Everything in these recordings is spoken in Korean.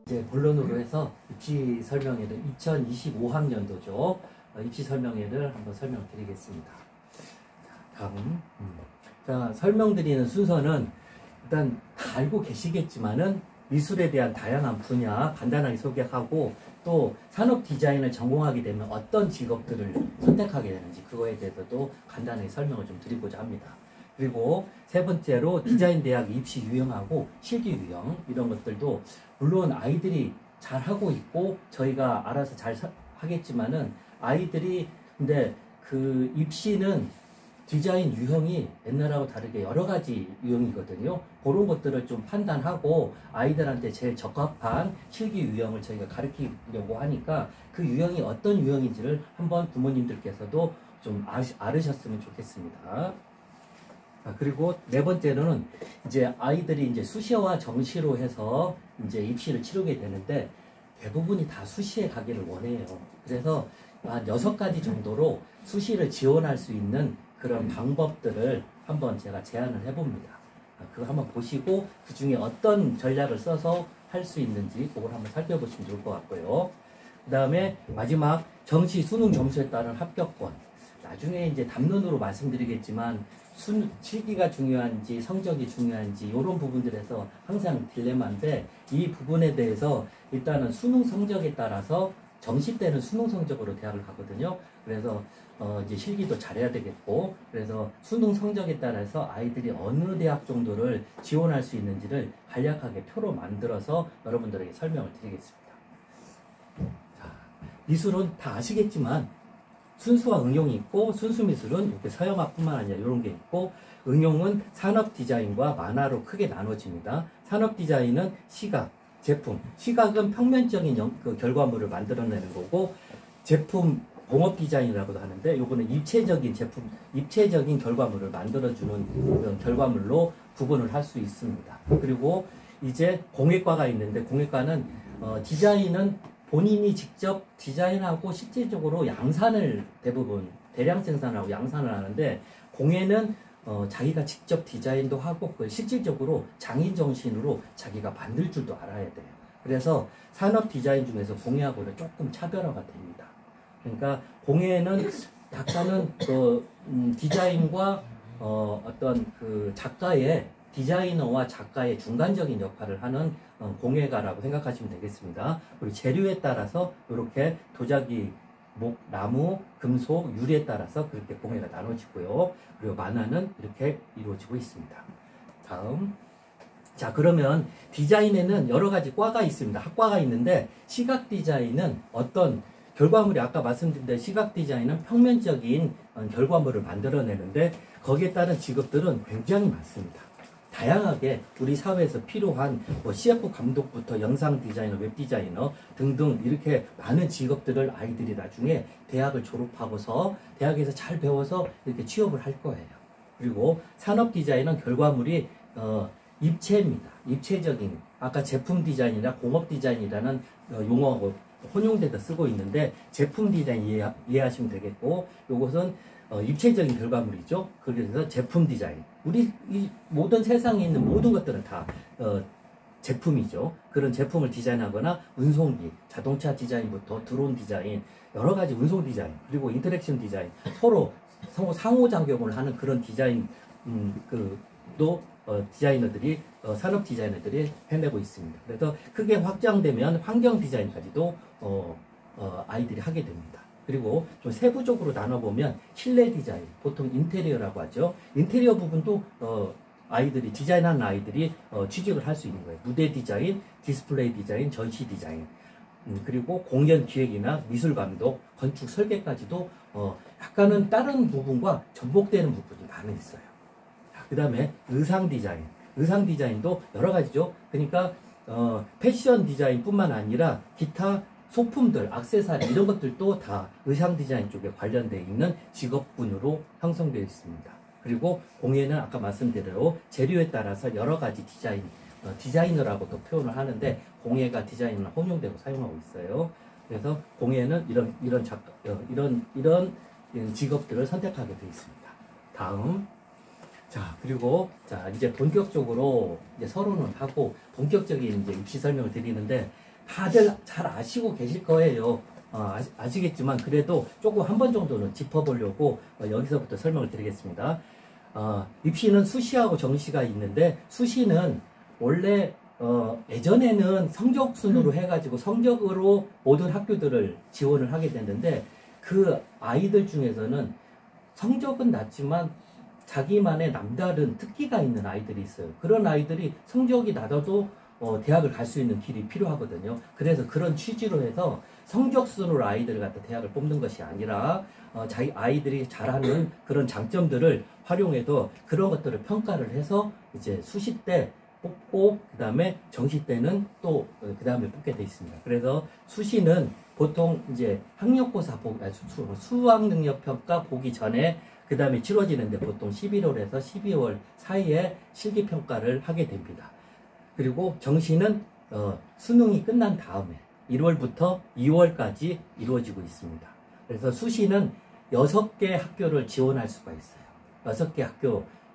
이제 본론으로 해서 입시 설명회를 2025학년도죠. 입시 설명회를 한번 설명드리겠습니다. 다음. 자, 설명드리는 순서는 일단 다 알고 계시겠지만은 미술에 대한 다양한 분야 간단하게 소개하고 또 산업 디자인을 전공하게 되면 어떤 직업들을 선택하게 되는지 그거에 대해서도 간단하게 설명을 좀 드리고자 합니다. 그리고 세 번째로 디자인 대학 입시 유형하고 실기 유형 이런 것들도 물론 아이들이 잘 하고 있고 저희가 알아서 잘 하겠지만은 아이들이 근데 그 입시는 디자인 유형이 옛날하고 다르게 여러 가지 유형이거든요. 그런 것들을 좀 판단하고 아이들한테 제일 적합한 실기 유형을 저희가 가르치려고 하니까 그 유형이 어떤 유형인지를 한번 부모님들께서도 좀 알으셨으면 좋겠습니다. 그리고 네 번째로는 이제 아이들이 이제 수시와 정시로 해서 이제 입시를 치르게 되는데 대부분이 다 수시에 가기를 원해요. 그래서 한 6가지 정도로 수시를 지원할 수 있는 그런 방법들을 한번 제가 제안을 해봅니다. 그거 한번 보시고 그 중에 어떤 전략을 써서 할 수 있는지 그걸 한번 살펴보시면 좋을 것 같고요. 그 다음에 마지막 정시 수능 점수에 따른 합격권. 나중에 이제 담론으로 말씀드리겠지만 실기가 중요한지 성적이 중요한지 이런 부분들에서 항상 딜레마인데 이 부분에 대해서 일단은 수능 성적에 따라서 정시 때는 수능 성적으로 대학을 가거든요. 그래서 이제 실기도 잘해야 되겠고 그래서 수능 성적에 따라서 아이들이 어느 대학 정도를 지원할 수 있는지를 간략하게 표로 만들어서 여러분들에게 설명을 드리겠습니다. 자, 미술은 다 아시겠지만 순수와 응용이 있고 순수 미술은 이렇게 서양화뿐만 아니라 이런 게 있고 응용은 산업 디자인과 만화로 크게 나눠집니다. 산업 디자인은 시각, 제품, 시각은 평면적인 그 결과물을 만들어내는 거고 제품 공업 디자인이라고도 하는데 요거는 입체적인 제품, 입체적인 결과물을 만들어주는 그런 결과물로 구분을 할 수 있습니다. 그리고 이제 공예과가 있는데 공예과는 디자인은 본인이 직접 디자인하고 실질적으로 양산을 대부분 대량 생산하고 양산을 하는데 공예는 자기가 직접 디자인도 하고 그걸 실질적으로 장인 정신으로 자기가 만들 줄도 알아야 돼요. 그래서 산업 디자인 중에서 공예하고는 조금 차별화가 됩니다. 그러니까 공예는 약간은 디자인과 어떤 그 작가의 디자이너와 작가의 중간적인 역할을 하는 공예가라고 생각하시면 되겠습니다. 그리고 재료에 따라서 이렇게 도자기, 목, 나무, 금속, 유리에 따라서 그렇게 공예가 나눠지고요. 그리고 만화는 이렇게 이루어지고 있습니다. 다음. 자, 그러면 디자인에는 여러 가지 과가 있습니다. 학과가 있는데 시각 디자인은 어떤 결과물이 아까 말씀드린 대로 시각 디자인은 평면적인 결과물을 만들어내는데 거기에 따른 직업들은 굉장히 많습니다. 다양하게 우리 사회에서 필요한 뭐 CF 감독부터 영상 디자이너, 웹 디자이너 등등 이렇게 많은 직업들을 아이들이 나중에 대학을 졸업하고서 대학에서 잘 배워서 이렇게 취업을 할 거예요. 그리고 산업 디자인은 결과물이 입체입니다. 입체적인 아까 제품 디자인이나 공업 디자인이라는 용어하고 혼용돼서 쓰고 있는데 제품 디자인 이해하시면 되겠고 요것은 입체적인 결과물이죠. 그래서 제품 디자인. 우리 이 모든 세상에 있는 모든 것들은 다 제품이죠. 그런 제품을 디자인하거나 운송기, 자동차 디자인부터 드론 디자인, 여러 가지 운송 디자인, 그리고 인터랙션 디자인, 서로 상호작용을 하는 그런 디자인 도 디자이너들이 산업 디자이너들이 해내고 있습니다. 그래서 크게 확장되면 환경 디자인까지도 아이들이 하게 됩니다. 그리고 좀 세부적으로 나눠보면 실내 디자인, 보통 인테리어라고 하죠. 인테리어 부분도 아이들이 디자인하는 아이들이 취직을 할 수 있는 거예요. 무대 디자인, 디스플레이 디자인, 전시 디자인, 그리고 공연 기획이나 미술 감독, 건축 설계까지도 약간은 다른 부분과 접목되는 부분이 많이 있어요. 그 다음에 의상 디자인. 의상 디자인도 여러 가지죠. 그러니까 패션 디자인뿐만 아니라 기타 소품들, 액세서리 이런 것들도 다 의상 디자인 쪽에 관련되어 있는 직업군으로 형성되어 있습니다. 그리고 공예는 아까 말씀드린 대로 재료에 따라서 여러 가지 디자이너라고도 표현을 하는데 공예가 디자인을 혼용되고 사용하고 있어요. 그래서 공예는 이런 직업들을 선택하게 되어 있습니다. 다음. 자, 그리고 이제 본격적으로 이제 서론을 하고 본격적인 이제 입시 설명을 드리는데 다들 잘 아시고 계실 거예요. 아시겠지만 그래도 조금 한 번 정도는 짚어보려고 여기서부터 설명을 드리겠습니다. 입시는 수시하고 정시가 있는데, 수시는 원래 예전에는 성적순으로 해가지고 성적으로 모든 학교들을 지원을 하게 됐는데, 그 아이들 중에서는 성적은 낮지만 자기만의 남다른 특기가 있는 아이들이 있어요. 그런 아이들이 성적이 낮아도 대학을 갈 수 있는 길이 필요하거든요. 그래서 그런 취지로 해서 성적순으로 아이들을 갖다 대학을 뽑는 것이 아니라 자기 아이들이 잘하는 그런 장점들을 활용해서 그런 것들을 평가를 해서 이제 수시 때 뽑고, 그 다음에 정시 때는 또 그 다음에 뽑게 돼 있습니다. 그래서 수시는 보통 이제 학력고사 수학능력평가 보기 전에 그 다음에 치러지는데, 보통 11월에서 12월 사이에 실기평가를 하게 됩니다. 그리고 정시는 수능이 끝난 다음에 1월부터 2월까지 이루어지고 있습니다. 그래서 수시는 6개 학교를 지원할 수가 있어요.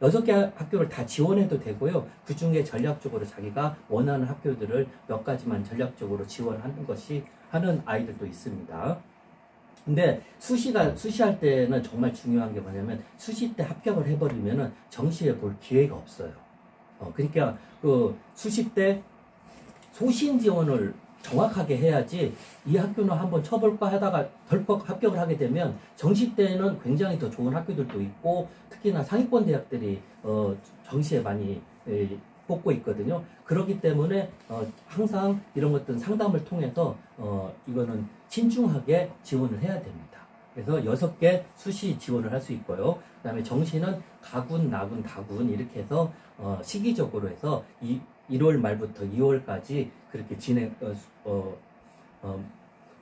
6개 학교를 다 지원해도 되고요. 그 중에 전략적으로 자기가 원하는 학교들을 몇 가지만 전략적으로 하는 아이들도 있습니다. 근데 수시할 때는 정말 중요한 게 뭐냐면, 수시 때 합격을 해버리면은 정시에 볼 기회가 없어요. 그러니까 그 수시 때 소신 지원을 정확하게 해야지, 이 학교는 한번 쳐볼까 하다가 덜컥 합격을 하게 되면 정시 때는 굉장히 더 좋은 학교들도 있고, 특히나 상위권 대학들이 정시에 많이 뽑고 있거든요. 그렇기 때문에 항상 이런 것들 상담을 통해서 이거는 신중하게 지원을 해야 됩니다. 그래서 6개 수시 지원을 할 수 있고요. 그 다음에 정시는 가군, 나군, 다군 이렇게 해서 시기적으로 해서 1월 말부터 2월까지 그렇게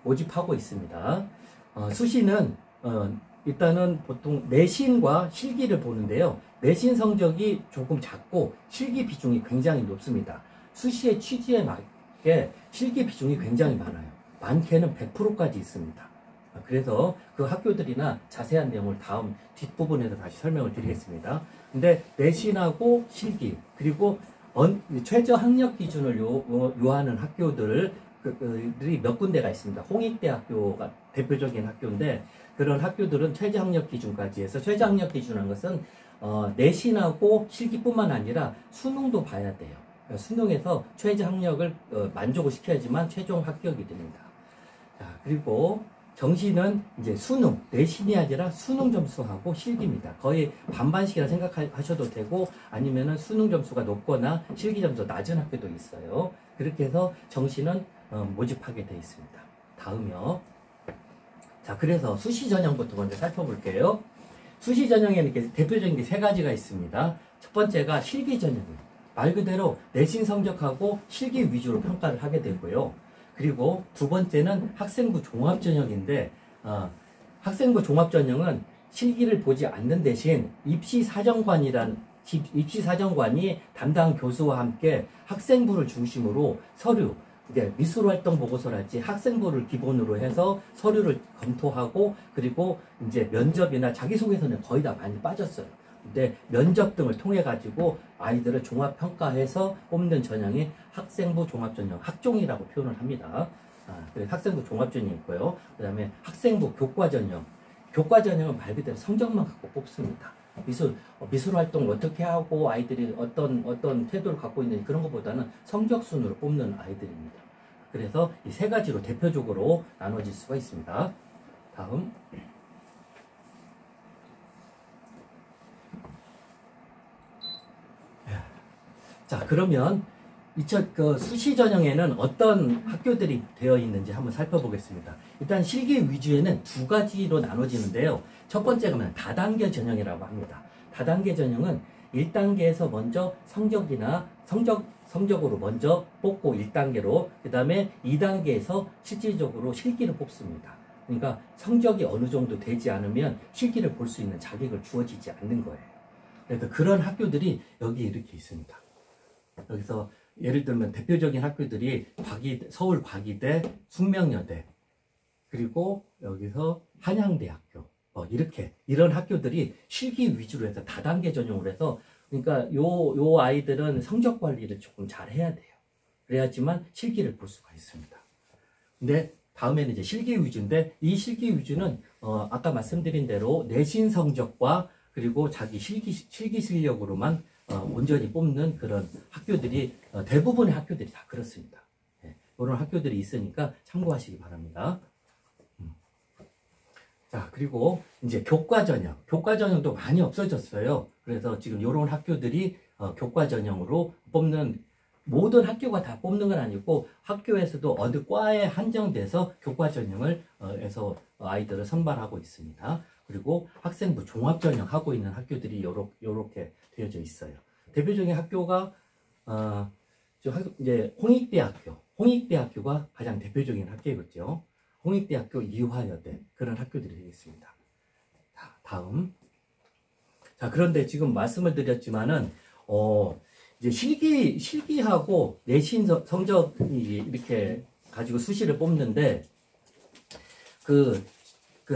모집하고 있습니다. 수시는 일단은 보통 내신과 실기를 보는데요. 내신 성적이 조금 작고 실기 비중이 굉장히 높습니다. 수시의 취지에 맞게 실기 비중이 굉장히 많아요. 많게는 100%까지 있습니다. 그래서 그 학교들이나 자세한 내용을 다음 뒷부분에서 다시 설명을 드리겠습니다. 근데 내신하고 실기, 그리고 최저 학력 기준을 요하는 학교들이 몇 군데가 있습니다. 홍익대학교가 대표적인 학교인데, 그런 학교들은 최저 학력 기준까지 해서, 최저 학력 기준이라는 것은 내신하고 실기뿐만 아니라 수능도 봐야 돼요. 그러니까 수능에서 최저 학력을 만족을 시켜야지만 최종 합격이 됩니다. 자, 그리고 정시는 이제 수능, 내신이 아니라 수능 점수하고 실기입니다. 거의 반반씩이라 생각하셔도 되고, 아니면은 수능 점수가 높거나 실기 점수 낮은 학교도 있어요. 그렇게 해서 정시는 모집하게 되어 있습니다. 다음이요. 자, 그래서 수시 전형부터 먼저 살펴볼게요. 수시 전형에는 이렇게 대표적인 게 3가지가 있습니다. 첫 번째가 실기 전형이에요. 말 그대로 내신 성적하고 실기 위주로 평가를 하게 되고요. 그리고 두 번째는 학생부 종합전형인데, 학생부 종합전형은 실기를 보지 않는 대신 입시사정관이 담당 교수와 함께 학생부를 중심으로 서류, 미술활동 보고서랄지 학생부를 기본으로 해서 서류를 검토하고, 그리고 이제 면접이나 자기소개서는 거의 다 많이 빠졌어요. 근데 면접 등을 통해 가지고 아이들을 종합평가해서 뽑는 전형이 학생부 종합전형, 학종이라고 표현을 합니다. 학생부 종합전형이 있고요. 그 다음에 학생부 교과전형. 교과전형은 말 그대로 성적만 갖고 뽑습니다. 미술 활동을 어떻게 하고 아이들이 어떤 태도를 갖고 있는지 그런 것보다는 성적 순으로 뽑는 아이들입니다. 그래서 이 3가지로 대표적으로 나눠질 수가 있습니다. 다음. 자, 그러면 수시 전형에는 어떤 학교들이 되어 있는지 한번 살펴보겠습니다. 일단 실기 위주에는 2가지로 나눠지는데요. 첫 번째가 다단계 전형이라고 합니다. 다단계 전형은 1단계에서 먼저 성적으로 먼저 뽑고 1단계로, 그 다음에 2단계에서 실질적으로 실기를 뽑습니다. 그러니까 성적이 어느 정도 되지 않으면 실기를 볼 수 있는 자격을 주어지지 않는 거예요. 그래서 그런 학교들이 여기 이렇게 있습니다. 여기서 예를 들면 대표적인 학교들이 서울 과기대, 숙명여대, 그리고 여기서 한양대학교, 이런 학교들이 실기 위주로 해서 다단계 전형으로 해서, 그러니까 요 아이들은 성적 관리를 조금 잘 해야 돼요. 그래야지만 실기를 볼 수가 있습니다. 근데 다음에는 이제 실기 위주인데, 이 실기 위주는 아까 말씀드린 대로 내신 성적과 그리고 자기 실기 실력으로만 온전히 뽑는 그런 학교들이 대부분의 학교들이 다 그렇습니다. 예, 이런 학교들이 있으니까 참고하시기 바랍니다. 자, 그리고 이제 교과 전형도 많이 없어졌어요. 그래서 지금 이런 학교들이 교과 전형으로 뽑는, 모든 학교가 다 뽑는 건 아니고 학교에서도 어느 과에 한정돼서 교과 전형을 해서 아이들을 선발하고 있습니다. 그리고 학생부 종합 전형 하고 있는 학교들이 요렇게 되어져 있어요. 대표적인 학교가 이제 홍익대학교가 가장 대표적인 학교겠죠. 홍익대학교, 이화여대, 그런 학교들이 되겠습니다. 자, 다음. 자, 그런데 지금 말씀을 드렸지만은 이제 실기하고 내신 성적이 이렇게 가지고 수시를 뽑는데, 그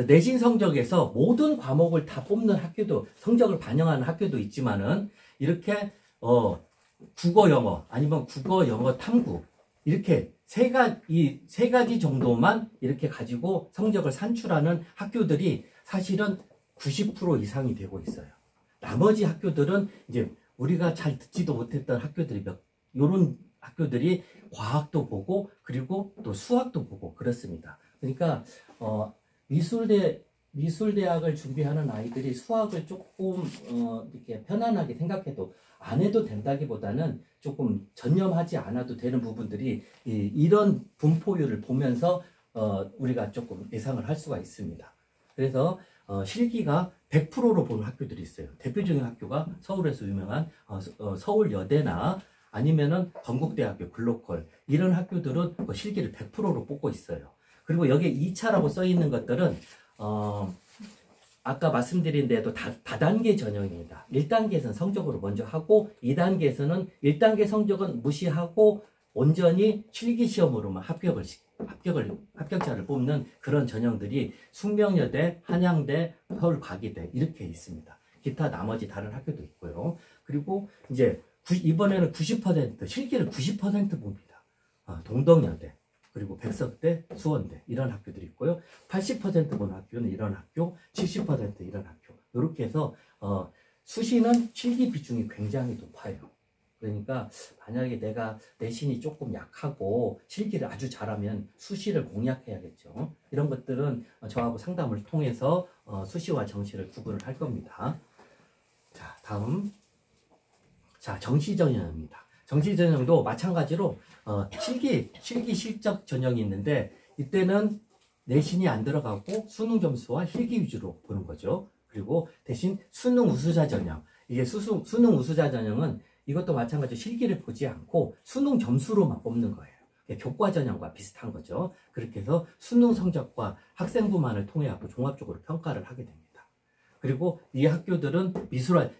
내신 성적에서 모든 과목을 다 뽑는 학교도, 성적을 반영하는 학교도 있지만은, 이렇게 국어 영어 아니면 국어 영어 탐구, 이렇게 세 가지 정도만 이렇게 가지고 성적을 산출하는 학교들이 사실은 90% 이상이 되고 있어요. 나머지 학교들은 이제 우리가 잘 듣지도 못했던 학교들이 요런 학교들이 과학도 보고 그리고 또 수학도 보고 그렇습니다. 그러니까 미술대학을 준비하는 아이들이 수학을 조금 이렇게 편안하게 생각해도 안 해도 된다기보다는 조금 전념하지 않아도 되는 부분들이 이런 분포율을 보면서 우리가 조금 예상을 할 수가 있습니다. 그래서 실기가 100%로 보는 학교들이 있어요. 대표적인 학교가 서울에서 유명한 서울여대나 아니면은 건국대학교, 글로컬, 이런 학교들은 실기를 100%로 뽑고 있어요. 그리고 여기에 2차라고 써 있는 것들은 아까 말씀드린 대로 다단계 전형입니다. 1단계에서는 성적으로 먼저 하고 2단계에서는 1단계 성적은 무시하고 온전히 실기시험으로만 합격자를 뽑는 그런 전형들이 숙명여대, 한양대, 서울과기대 이렇게 있습니다. 기타 나머지 다른 학교도 있고요. 그리고 이제 이번에는 90% 실기를 90% 봅니다. 동덕여대, 그리고 백석대, 수원대 이런 학교들이 있고요. 80% 보는 학교는 이런 학교, 70% 이런 학교. 이렇게 해서 수시는 실기 비중이 굉장히 높아요. 그러니까 만약에 내가 내신이 조금 약하고 실기를 아주 잘하면 수시를 공략해야겠죠. 이런 것들은 저하고 상담을 통해서 수시와 정시를 구분을 할 겁니다. 자, 다음. 자, 정시 전형입니다. 정시 전형도 마찬가지로 실기 실적 전형이 있는데, 이때는 내신이 안 들어가고 수능 점수와 실기 위주로 보는 거죠. 그리고 대신 수능 우수자 전형, 이게 수능 우수자 전형은 이것도 마찬가지로 실기를 보지 않고 수능 점수로만 뽑는 거예요. 교과 전형과 비슷한 거죠. 그렇게 해서 수능 성적과 학생부만을 통해 갖고 종합적으로 평가를 하게 됩니다. 그리고 이 학교들은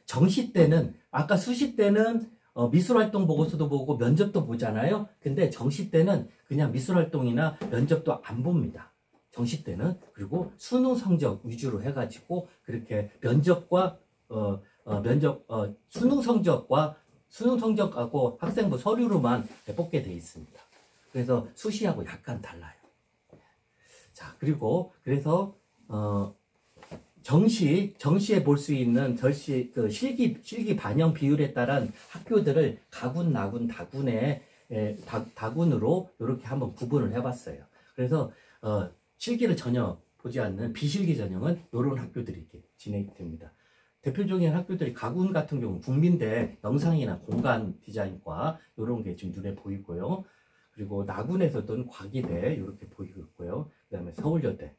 정시 때는, 아까 수시 때는 미술활동 보고서도 보고 면접도 보잖아요. 근데 정시 때는 그냥 미술활동이나 면접도 안 봅니다. 정시 때는. 그리고 수능 성적 위주로 해가지고 그렇게 수능 성적하고 학생부 서류로만 뽑게 돼 있습니다. 그래서 수시하고 약간 달라요. 자, 그래서 정시에 볼 수 있는 실기 반영 비율에 따른 학교들을 가군, 나군, 다군으로 이렇게 한번 구분을 해봤어요. 그래서 실기를 전혀 보지 않는 비실기 전형은 이런 학교들이 이렇게 진행이 됩니다. 대표적인 학교들이 가군 같은 경우 국민대 영상이나 공간 디자인과 이런 게 지금 눈에 보이고요. 그리고 나군에서도 과기대 이렇게 보이고 있고요. 그 다음에 서울여대,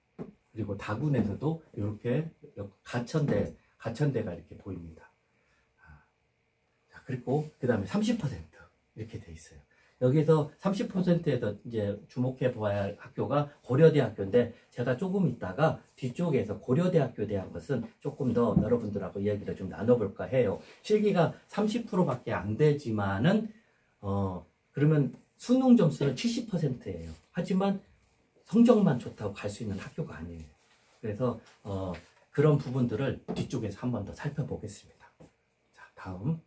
그리고 다군에서도 이렇게 가천대가 이렇게 보입니다. 자, 그리고 그 다음에 30% 이렇게 돼 있어요. 여기서 30%에서 이제 주목해 봐야 할 학교가 고려대학교인데, 제가 조금 있다가 뒤쪽에서 고려대학교에 대한 것은 조금 더 여러분들하고 이야기를 좀 나눠볼까 해요. 실기가 30%밖에 안 되지만은 그러면 수능 점수는 70%예요. 하지만 성적만 좋다고 갈 수 있는 학교가 아니에요. 그래서 그런 부분들을 뒤쪽에서 한 번 더 살펴보겠습니다. 자, 다음.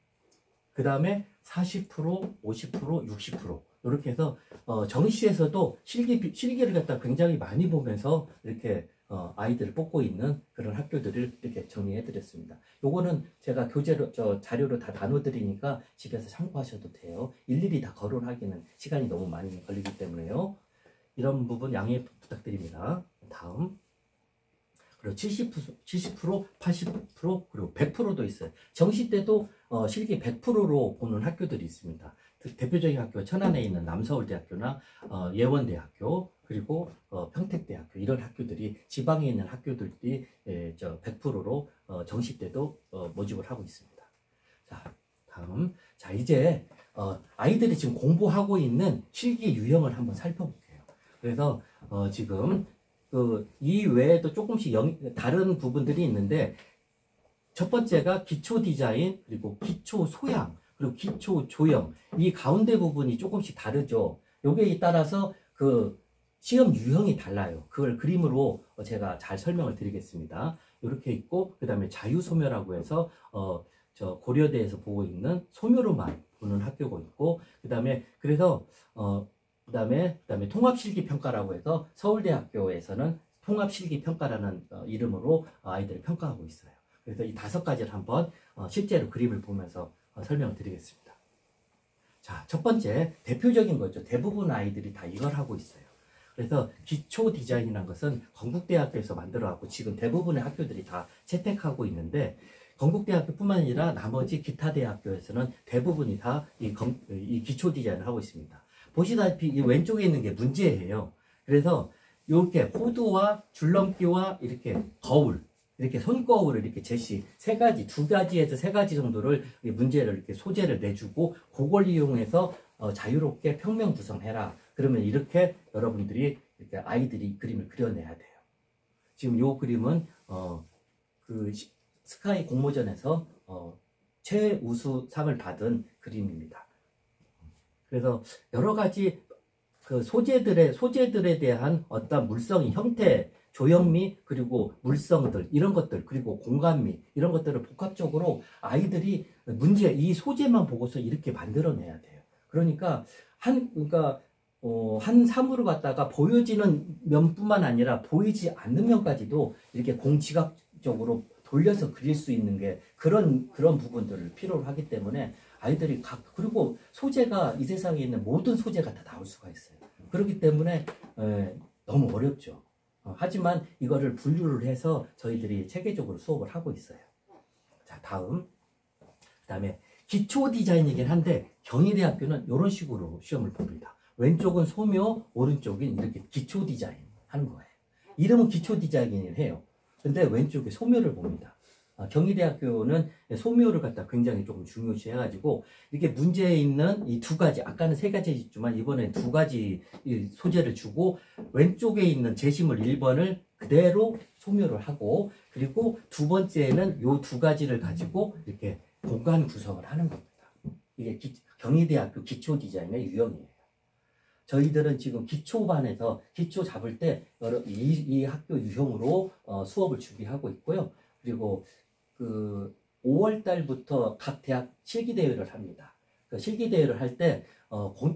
그 다음에 40%, 50%, 60%. 이렇게 해서 정시에서도 실기를 갖다 굉장히 많이 보면서 이렇게 아이들을 뽑고 있는 그런 학교들을 이렇게 정리해 드렸습니다. 요거는 제가 교재로 자료로 다 나눠 드리니까 집에서 참고하셔도 돼요. 일일이 다 거론하기는 시간이 너무 많이 걸리기 때문에요. 이런 부분 양해 부탁드립니다. 다음. 그리고 70%, 80%, 그리고 100%도 있어요. 정시 때도 실기 100%로 보는 학교들이 있습니다. 대표적인 학교 천안에 있는 남서울대학교나 예원대학교, 그리고 평택대학교, 이런 학교들이 지방에 있는 학교들이 100%로 정시 때도 모집을 하고 있습니다. 자, 다음. 자, 이제 아이들이 지금 공부하고 있는 실기 유형을 한번 살펴볼게요. 그래서 지금 이 외에도 조금씩 다른 부분들이 있는데, 첫 번째가 기초 디자인, 그리고 기초 소양, 그리고 기초 조형, 이 가운데 부분이 조금씩 다르죠. 여기에 따라서 그 시험 유형이 달라요. 그걸 그림으로 제가 잘 설명을 드리겠습니다. 이렇게 있고, 그 다음에 자유소묘라고 해서 저 고려대에서 보고 있는 소묘로만 보는 학교가 있고, 그래서 그다음에 통합실기평가라고 해서 서울대학교에서는 통합실기평가라는 이름으로 아이들을 평가하고 있어요. 그래서 이 5가지를 한번 실제로 그림을 보면서 설명을 드리겠습니다. 자, 첫 번째 대표적인 거죠. 대부분 아이들이 다 이걸 하고 있어요. 그래서 기초 디자인이라는 것은 건국대학교에서 만들어갖고 지금 대부분의 학교들이 다 채택하고 있는데, 건국대학교뿐만 아니라 나머지 기타 대학교에서는 대부분이 다 이 기초 디자인을 하고 있습니다. 보시다시피 이 왼쪽에 있는 게 문제예요. 그래서 이렇게 호두와 줄넘기와 이렇게 거울, 이렇게 손거울을 이렇게 제시 2가지에서 3가지 정도를 문제를 이렇게 소재를 내주고, 그걸 이용해서 자유롭게 평면 구성해라. 그러면 이렇게 여러분들이 이렇게 아이들이 그림을 그려내야 돼요. 지금 이 그림은 그 스카이 공모전에서 최우수상을 받은 그림입니다. 그래서 여러 가지 그 소재들에 대한 어떤 물성이, 형태, 조형미, 그리고 물성들, 이런 것들, 그리고 공간미, 이런 것들을 복합적으로 아이들이 이 소재만 보고서 이렇게 만들어내야 돼요. 그러니까 한 사물을 갖다가 보여지는 면뿐만 아니라 보이지 않는 면까지도 이렇게 공지각적으로 돌려서 그릴 수 있는 게 그런 부분들을 필요로 하기 때문에 아이들이 그리고 소재가 이 세상에 있는 모든 소재가 다 나올 수가 있어요. 그렇기 때문에 너무 어렵죠. 하지만 이거를 분류를 해서 저희들이 체계적으로 수업을 하고 있어요. 자, 그다음에 기초 디자인이긴 한데 경희대학교는 이런 식으로 시험을 봅니다. 왼쪽은 소묘, 오른쪽은 이렇게 기초 디자인 하는 거예요. 이름은 기초 디자인을 해요. 근데 왼쪽에 소묘를 봅니다. 경희대학교는 소묘를 갖다 굉장히 조금 중요시 해가지고 이렇게 문제에 있는 이 2가지, 아까는 3가지 있지만 이번에 2가지 소재를 주고, 왼쪽에 있는 제시물 1번을 그대로 소묘를 하고, 그리고 2번째는 요 2가지를 가지고 이렇게 공간 구성을 하는 겁니다. 이게 경희대학교 기초 디자인의 유형이에요. 저희들은 지금 기초반에서 기초 잡을 때 이 학교 유형으로 수업을 준비하고 있고요. 그리고 5월 달부터 각 대학 실기대회를 합니다. 그 실기대회를 할 때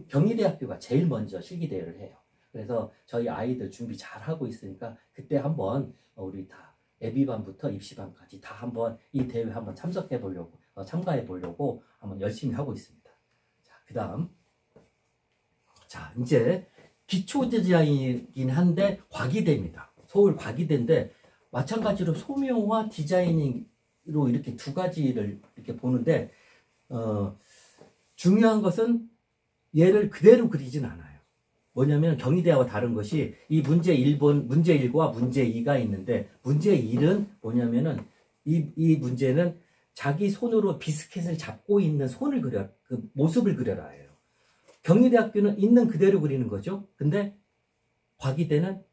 경희대학교가 제일 먼저 실기대회를 해요. 그래서 저희 아이들 준비 잘 하고 있으니까 그때 한번 우리 다 예비반부터 입시반까지 다 한번 이 대회 한번 참석해 보려고, 참가해 보려고 한번 열심히 하고 있습니다. 자, 그다음. 자, 이제 기초 디자인이긴 한데 과기대입니다. 서울 과기대인데 마찬가지로 소묘와 디자이닝으로 이렇게 2가지를 이렇게 보는데, 중요한 것은 얘를 그대로 그리진 않아요. 뭐냐면 경희대와 다른 것이 이 문제 1과 문제 2가 있는데, 문제 1은 뭐냐면은 이 문제는 자기 손으로 비스켓을 잡고 있는 그 모습을 그려라 해요. 경희대학교는 있는 그대로 그리는 거죠. 근데 과기대는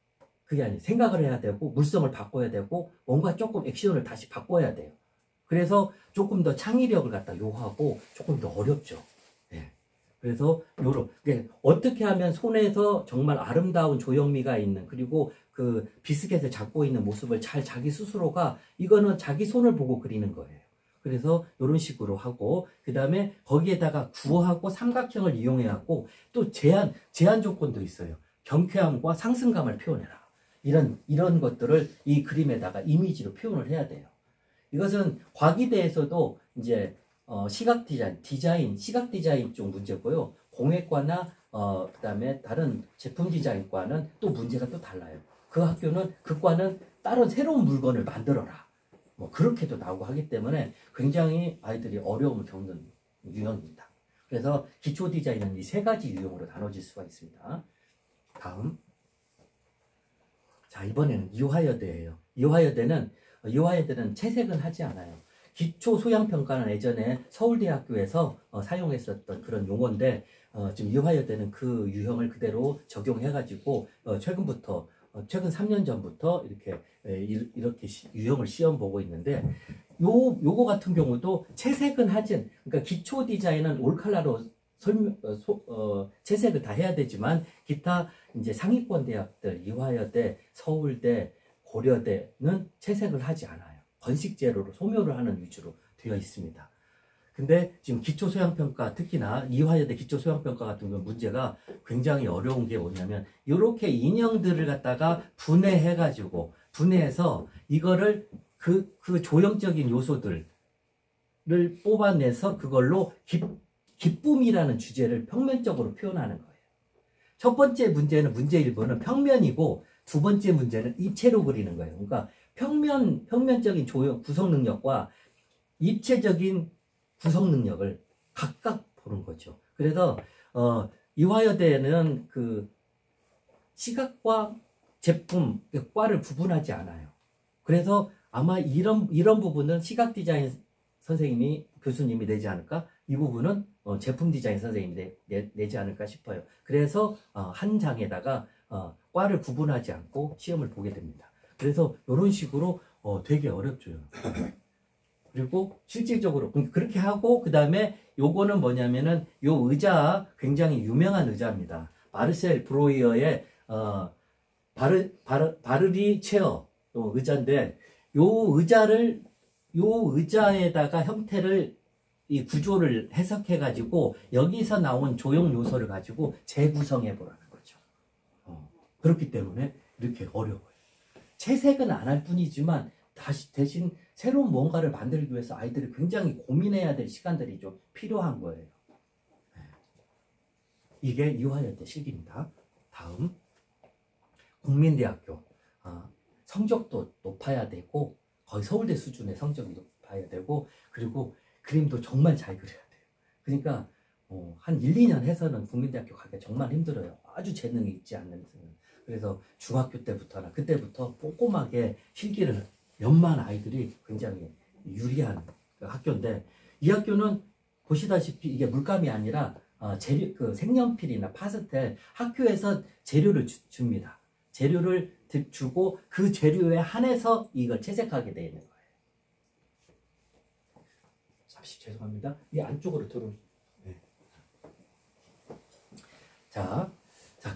그게 아니에요. 생각을 해야 되고 물성을 바꿔야 되고 뭔가 조금 액션을 다시 바꿔야 돼요. 그래서 조금 더 창의력을 갖다 요하고 조금 더 어렵죠. 네. 그래서 어떻게 하면 손에서 정말 아름다운 조형미가 있는, 그리고 그 비스켓을 잡고 있는 모습을 잘 자기 스스로가, 이거는 자기 손을 보고 그리는 거예요. 그래서 이런 식으로 하고, 그 다음에 거기에다가 구하고 삼각형을 이용해갖고 또 제한 조건도 있어요. 경쾌함과 상승감을 표현해라. 이런 것들을 이 그림에다가 이미지로 표현을 해야 돼요. 이것은 과기대에서도 이제 시각 디자인 쪽 문제고요. 공예과나 그다음에 다른 제품 디자인과는 또 문제가 또 달라요. 그 과는 따로 새로운 물건을 만들어라. 뭐 그렇게도 나오고 하기 때문에 굉장히 아이들이 어려움을 겪는 유형입니다. 그래서 기초 디자인은 이 세 가지 유형으로 나눠질 수가 있습니다. 다음. 자, 이번에는 이화여대예요. 이화여대는 채색은 하지 않아요. 기초 소양평가는 예전에 서울대학교에서 사용했었던 그런 용어인데, 지금 이화여대는 그 유형을 그대로 적용해가지고 최근 3년 전부터 이렇게 유형을 시험 보고 있는데, 요거 같은 경우도 채색은 그러니까 기초 디자인은 올칼라로 채색을 다 해야 되지만, 기타 이제 상위권 대학들, 이화여대, 서울대, 고려대는 채색을 하지 않아요. 건식 재료로 소묘를 하는 위주로 되어 있습니다. 근데 지금 기초소양평가, 특히나 이화여대 기초소양평가 같은 경우 문제가 굉장히 어려운 게 뭐냐면, 이렇게 인형들을 갖다가 분해해서 이거를 그 조형적인 요소들을 뽑아내서 그걸로 기쁨이라는 주제를 평면적으로 표현하는 거예요. 첫 번째 문제는 문제 1번은 평면이고, 두 번째 문제는 입체로 그리는 거예요. 그러니까 평면적인 구성 능력과 입체적인 구성 능력을 각각 보는 거죠. 그래서 이화여대는 그 시각과 제품, 과를 구분하지 않아요. 그래서 아마 이런 부분은 시각 디자인 교수님이 내지 않을까? 이 부분은 제품 디자인 선생님이 내지 않을까 싶어요. 그래서 한 장에다가 과를 구분하지 않고 시험을 보게 됩니다. 그래서 이런 식으로 되게 어렵죠. 그리고 실질적으로 그렇게 하고, 그 다음에 요거는 뭐냐면은 요 의자 굉장히 유명한 의자입니다. 마르셀 브로이어의 바르리 체어 의자인데, 요 의자에다가 형태를 이 구조를 해석해 가지고 여기서 나온 조형 요소를 가지고 재구성해 보라는 거죠. 그렇기 때문에 이렇게 어려워요. 채색은 안 할 뿐이지만 대신 새로운 뭔가를 만들기 위해서 아이들이 굉장히 고민해야 될 시간들이 좀 필요한 거예요. 이게 이화여대 실기입니다. 다음, 국민대학교. 성적도 높아야 되고, 거의 서울대 수준의 성적이 높아야 되고, 그리고 그림도 정말 잘 그려야 돼요. 그러니까 한 1, 2년 해서는 국민대학교 가기가 정말 힘들어요. 아주 재능이 있지 않는 이상은. 그래서 중학교 그때부터 꼼꼼하게 실기를 연만 아이들이 굉장히 유리한 학교인데, 이 학교는 보시다시피 이게 물감이 아니라 색연필이나 파스텔, 학교에서 재료를 줍니다. 재료를 주고 그 재료에 한해서 이걸 채색하게 되어 있는 거예요. 잠시 죄송합니다. 이 안쪽으로 네. 자,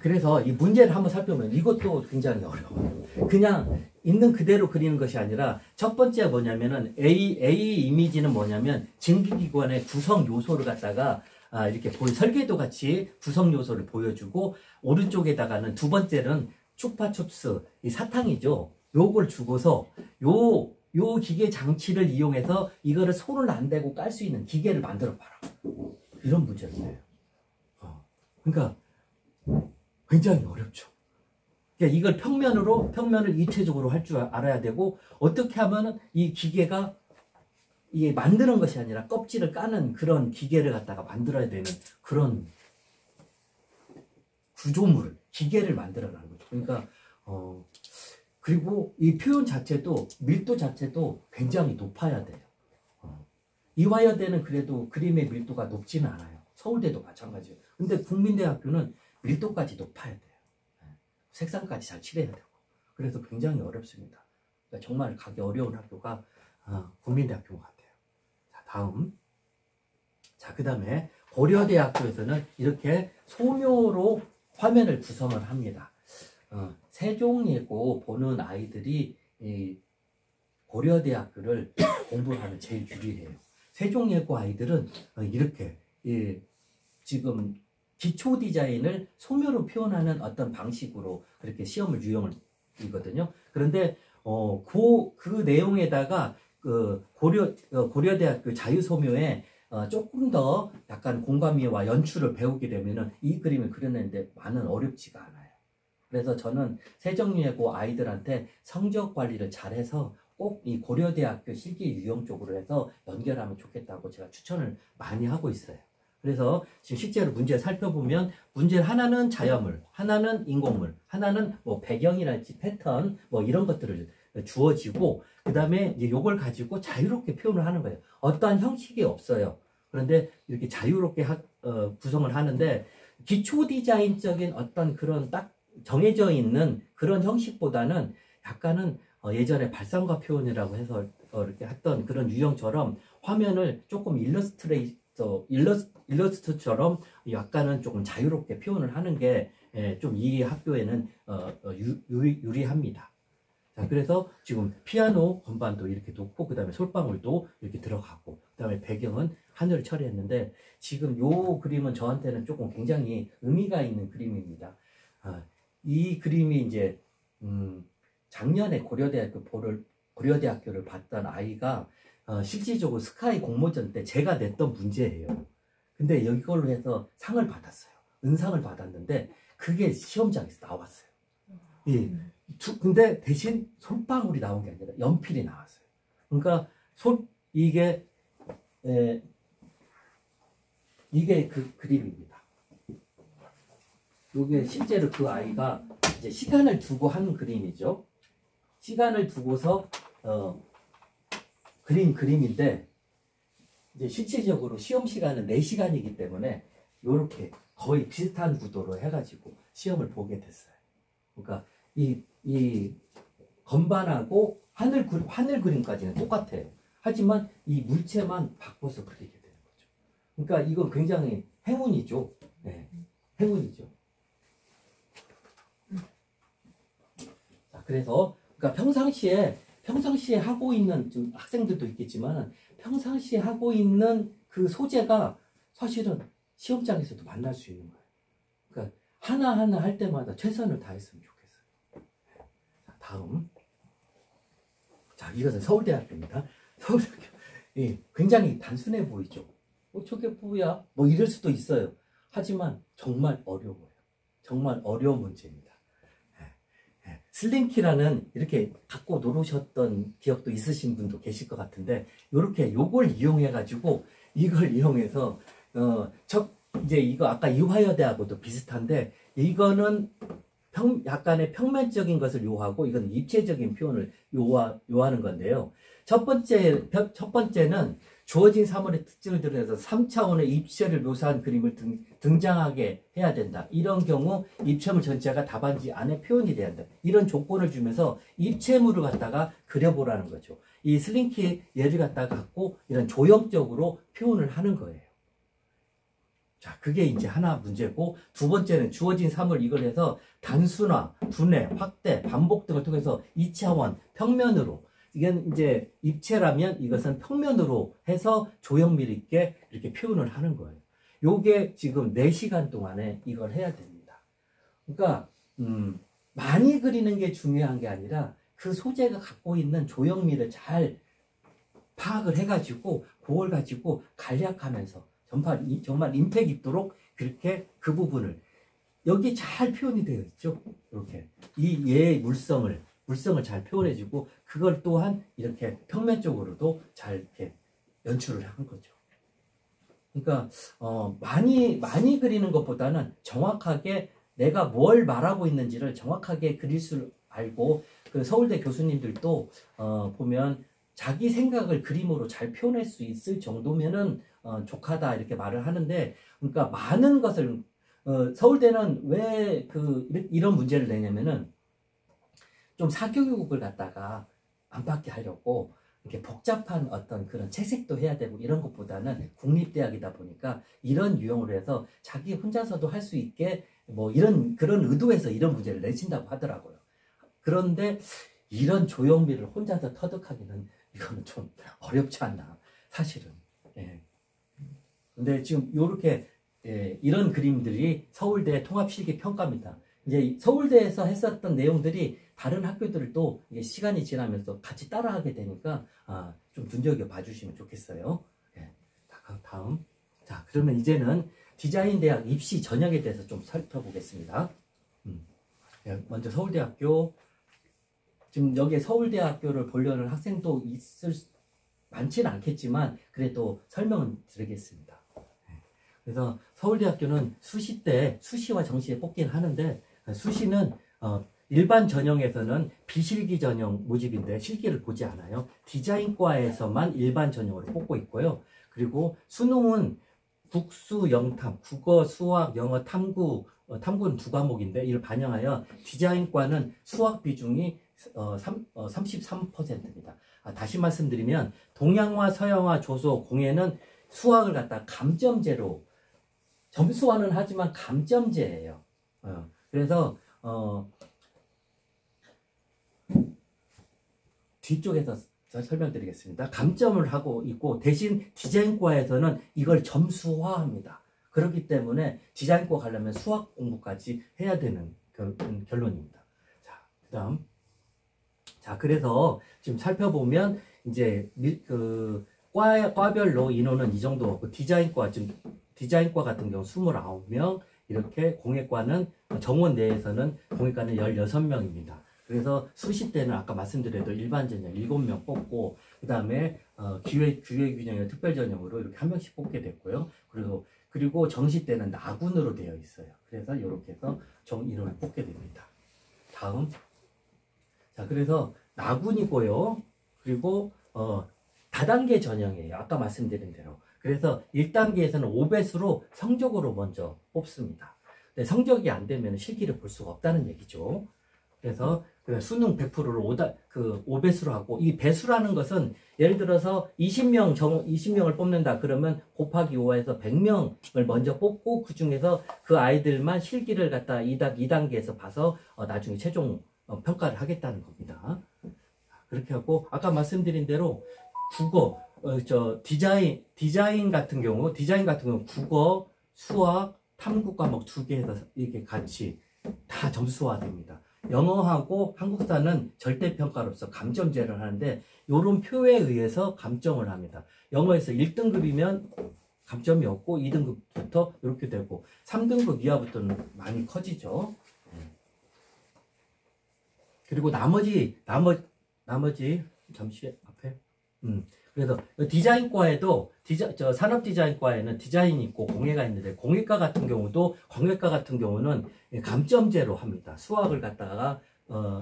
그래서 이 문제를 한번 살펴보면 이것도 굉장히 어려워요. 그냥 있는 그대로 그리는 것이 아니라, 첫 번째가 뭐냐면은 A 이미지는 뭐냐면 증기기관의 구성 요소를 갖다가 이렇게 설계도 같이 구성 요소를 보여주고, 오른쪽에다가는 두 번째는 추파춥스, 이 사탕이죠. 요걸 주고서 요 기계 장치를 이용해서 이거를 손을 안 대고 깔 수 있는 기계를 만들어 봐라. 이런 문제를 내요. 그러니까 굉장히 어렵죠. 그러니까 이걸 평면을 입체적으로 할 줄 알아야 되고, 어떻게 하면은 이 기계가 이게 만드는 것이 아니라 껍질을 까는 그런 기계를 갖다가 만들어야 되는 그런 기계를 만들어라는 거죠. 그러니까 그리고 이 표현 자체도, 밀도 자체도 굉장히 높아야 돼요. 이화여대는 그래도 그림의 밀도가 높지는 않아요. 서울대도 마찬가지예요. 근데 국민대학교는 밀도까지 높아야 돼요. 색상까지 잘 칠해야 되고. 그래서 굉장히 어렵습니다. 그러니까 정말 가기 어려운 학교가 국민대학교 같아요. 자, 다음. 자, 그 다음에 고려대학교에서는 이렇게 소묘로 화면을 구성을 합니다. 세종예고 보는 아이들이 고려대학교를 공부하면 제일 유리해요. 세종예고 아이들은 이렇게 지금 기초 디자인을 소묘로 표현하는 어떤 방식으로 그렇게 시험을 유형을 이거든요. 그런데 그 내용에다가 그 고려대학교 자유소묘에 조금 더 약간 공감이와 연출을 배우게 되면은 이 그림을 그려내는데 많은 어렵지가 않아요. 그래서 저는 세종예고 아이들한테 성적 관리를 잘해서 꼭 이 고려대학교 실기 유형 쪽으로 해서 연결하면 좋겠다고 제가 추천을 많이 하고 있어요. 그래서 지금 실제로 문제 살펴보면 문제 하나는 자연물, 하나는 인공물, 하나는 뭐 배경이랄지 패턴 뭐 이런 것들을 주어지고 그 다음에 이제 요걸 가지고 자유롭게 표현을 하는 거예요. 어떠한 형식이 없어요. 그런데 이렇게 자유롭게 구성을 하는데 기초 디자인적인 어떤 그런 딱 정해져 있는 그런 형식보다는 약간은 예전에 발상과 표현이라고 해서 이렇게 했던 그런 유형처럼 화면을 조금 일러스트처럼 약간은 조금 자유롭게 표현을 하는 게 좀 이 학교에는 유리합니다. 자, 그래서 지금 피아노 건반도 이렇게 놓고 그 다음에 솔방울도 이렇게 들어가고 그 다음에 배경은 하늘을 처리했는데 지금 요 그림은 저한테는 조금 굉장히 의미가 있는 그림입니다. 이 그림이 이제 작년에 고려대학교를 봤던 아이가 실질적으로 스카이 공모전 때 제가 냈던 문제예요. 근데 이걸로 해서 상을 받았어요. 은상을 받았는데 그게 시험장에서 나왔어요. 예. 근데 대신 솔방울이 나온 게 아니라 연필이 나왔어요. 그러니까 이게 그 그림입니다. 이게 실제로 그 아이가 이제 시간을 두고 한 그림이죠. 시간을 두고서 그린 그림인데 이제 실질적으로 시험 시간은 4시간이기 때문에 이렇게 거의 비슷한 구도로 해가지고 시험을 보게 됐어요. 그러니까 이 건반하고 하늘 그림까지는 똑같아요. 하지만 이 물체만 바꿔서 그리게 되는 거죠. 그러니까 이건 굉장히 행운이죠. 네, 행운이죠. 자, 그래서 그러니까 평상시에 하고 있는 좀 학생들도 있겠지만 평상시에 하고 있는 그 소재가 사실은 시험장에서도 만날 수 있는 거예요. 그러니까 하나하나 할 때마다 최선을 다했으면 좋겠어요. 자, 다음. 자, 이것은 서울대학교입니다. 서울대학교. 굉장히 단순해 보이죠. 저게 뭐야? 뭐 이럴 수도 있어요. 하지만 정말 어려워요. 정말 어려운 문제입니다. 슬링키라는 이렇게 갖고 놀으셨던 기억도 있으신 분도 계실 것 같은데 요걸 이용해 가지고 이걸 이용해서 이제 이거 아까 이화여대하고도 비슷한데 이거는 약간의 평면적인 것을 요하고 이건 입체적인 표현을 요하는 건데요. 첫 번째는 주어진 사물의 특징을 드러내서 3차원의 입체를 묘사한 그림을 등장하게 해야 된다. 이런 경우 입체물 전체가 답안지 안에 표현이 돼야 한다. 이런 조건을 주면서 입체물을 갖다가 그려보라는 거죠. 이 슬링키 예를 갖다가 갖고 이런 조형적으로 표현을 하는 거예요. 자, 그게 이제 하나 문제고, 두 번째는 주어진 사물 이걸 해서 단순화, 분해, 확대, 반복 등을 통해서 2차원 평면으로, 이건 이제 입체라면 이것은 평면으로 해서 조형미 있게 이렇게 표현을 하는 거예요. 요게 지금 4시간 동안에 이걸 해야 됩니다. 그러니까 많이 그리는 게 중요한 게 아니라 그 소재가 갖고 있는 조형미를 잘 파악을 해가지고 그걸 가지고 간략하면서 정말 임팩 있도록 그렇게 그 부분을 여기 잘 표현이 되어 있죠. 이렇게 이 얘의 물성을 잘 표현해주고 그걸 또한 이렇게 평면적으로도 잘 이렇게 연출을 한 거죠. 그러니까 많이 그리는 것보다는 정확하게 내가 뭘 말하고 있는지를 정확하게 그릴 줄 알고 그 서울대 교수님들도 보면 자기 생각을 그림으로 잘 표현할 수 있을 정도면은 족하다 이렇게 말을 하는데, 그러니까 많은 것을 서울대는 왜 이런 문제를 내냐면은 좀 사교육을 갖다가 안 받게 하려고 이렇게 복잡한 어떤 그런 채색도 해야 되고 이런 것보다는 국립대학이다 보니까 이런 유형으로 해서 자기 혼자서도 할 수 있게 뭐 그런 의도에서 이런 문제를 내신다고 하더라고요. 그런데 이런 조형미를 혼자서 터득하기는 이거는 좀 어렵지 않나 사실은. 예. 근데 지금 요렇게 이런 그림들이 서울대 통합실기 평가입니다. 이제 서울대에서 했었던 내용들이 다른 학교들도 시간이 지나면서 같이 따라하게 되니까 좀 눈여겨 봐주시면 좋겠어요. 예. 다음. 자, 그러면 이제는 디자인대학 입시 전형에 대해서 좀 살펴보겠습니다. 예, 먼저 서울대학교. 지금 여기에 서울대학교를 보려는 학생도 많지는 않겠지만 그래도 설명은 드리겠습니다. 그래서 서울대학교는 수시 때 수시와 정시에 뽑긴 하는데 수시는 일반 전형에서는 비실기 전형 모집인데 실기를 보지 않아요. 디자인과에서만 일반 전형으로 뽑고 있고요. 그리고 수능은 국수, 영탐, 국어, 수학, 영어, 탐구, 탐구는 두 과목인데 이를 반영하여 디자인과는 수학 비중이 33%입니다. 다시 말씀드리면 동양화, 서양화, 조소, 공예는 수학을 갖다 감점제로 점수화는 하지만 감점제예요. 그래서 뒤쪽에서 설명드리겠습니다. 감점을 하고 있고 대신 디자인과에서는 이걸 점수화합니다. 그렇기 때문에 디자인과 가려면 수학 공부까지 해야 되는 결론입니다. 자, 그다음. 자, 그래서 지금 살펴보면 이제 과별로 인원은 이 정도. 디자인과 지금 디자인과 같은 경우 29명, 이렇게 공예과는 정원 내에서는 공예과는 16명입니다. 그래서 수시 때는 아까 말씀드려도 일반 전형 7명 뽑고 그 다음에 기회균형이나 특별전형으로 이렇게 한 명씩 뽑게 됐고요. 그리고 정시 때는 나군으로 되어 있어요. 그래서 이렇게 해서 인원을 뽑게 됩니다. 다음. 자, 그래서 나군이고요. 그리고 다단계 전형이에요. 아까 말씀드린 대로. 그래서 1단계에서는 5배수로 성적으로 먼저 뽑습니다. 근데 성적이 안 되면 실기를 볼 수가 없다는 얘기죠. 그래서 수능 100%를 5배수로 하고, 이 배수라는 것은 예를 들어서 20명을 뽑는다 그러면 곱하기 5해서 100명을 먼저 뽑고 그 중에서 그 아이들만 실기를 갖다 2단계에서 봐서 나중에 최종 평가를 하겠다는 겁니다. 그렇게 하고 아까 말씀드린 대로 국어, 디자인 같은 경우 국어, 수학, 탐구 과목 2개에서 이렇게 같이 다 점수화됩니다. 영어하고 한국사는 절대평가로서 감점제를 하는데 이런 표에 의해서 감점을 합니다. 영어에서 1등급이면 감점이 없고 2등급부터 이렇게 되고 3등급 이하부터는 많이 커지죠. 그리고 나머지 잠시 앞에 그래서 디자인과에도 산업디자인과에는 디자인이 있고 공예가 있는데 공예과 같은 경우는 감점제로 합니다. 수학을 갖다가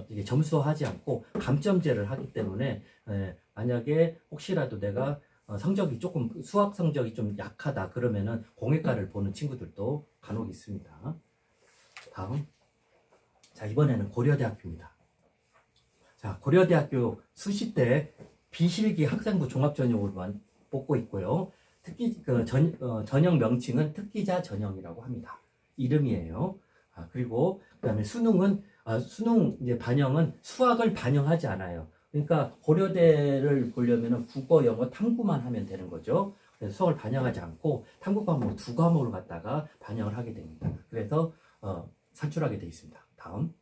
이게 점수하지 않고 감점제를 하기 때문에 만약에 혹시라도 내가 성적이 조금 수학 성적이 좀 약하다 그러면은 공예과를 보는 친구들도 간혹 있습니다. 다음. 자, 이번에는 고려대학교입니다. 자, 고려대학교 수시 때 비실기 학생부 종합전형으로만 뽑고 있고요. 전형 명칭은 특기자 전형이라고 합니다. 이름이에요. 그리고 그다음에 수능 이제 반영은 수학을 반영하지 않아요. 그러니까 고려대를 보려면 국어, 영어, 탐구만 하면 되는 거죠. 그래서 수학을 반영하지 않고 탐구 과목 2과목을 갖다가 반영을 하게 됩니다. 그래서 산출하게 되어 있습니다. 다음.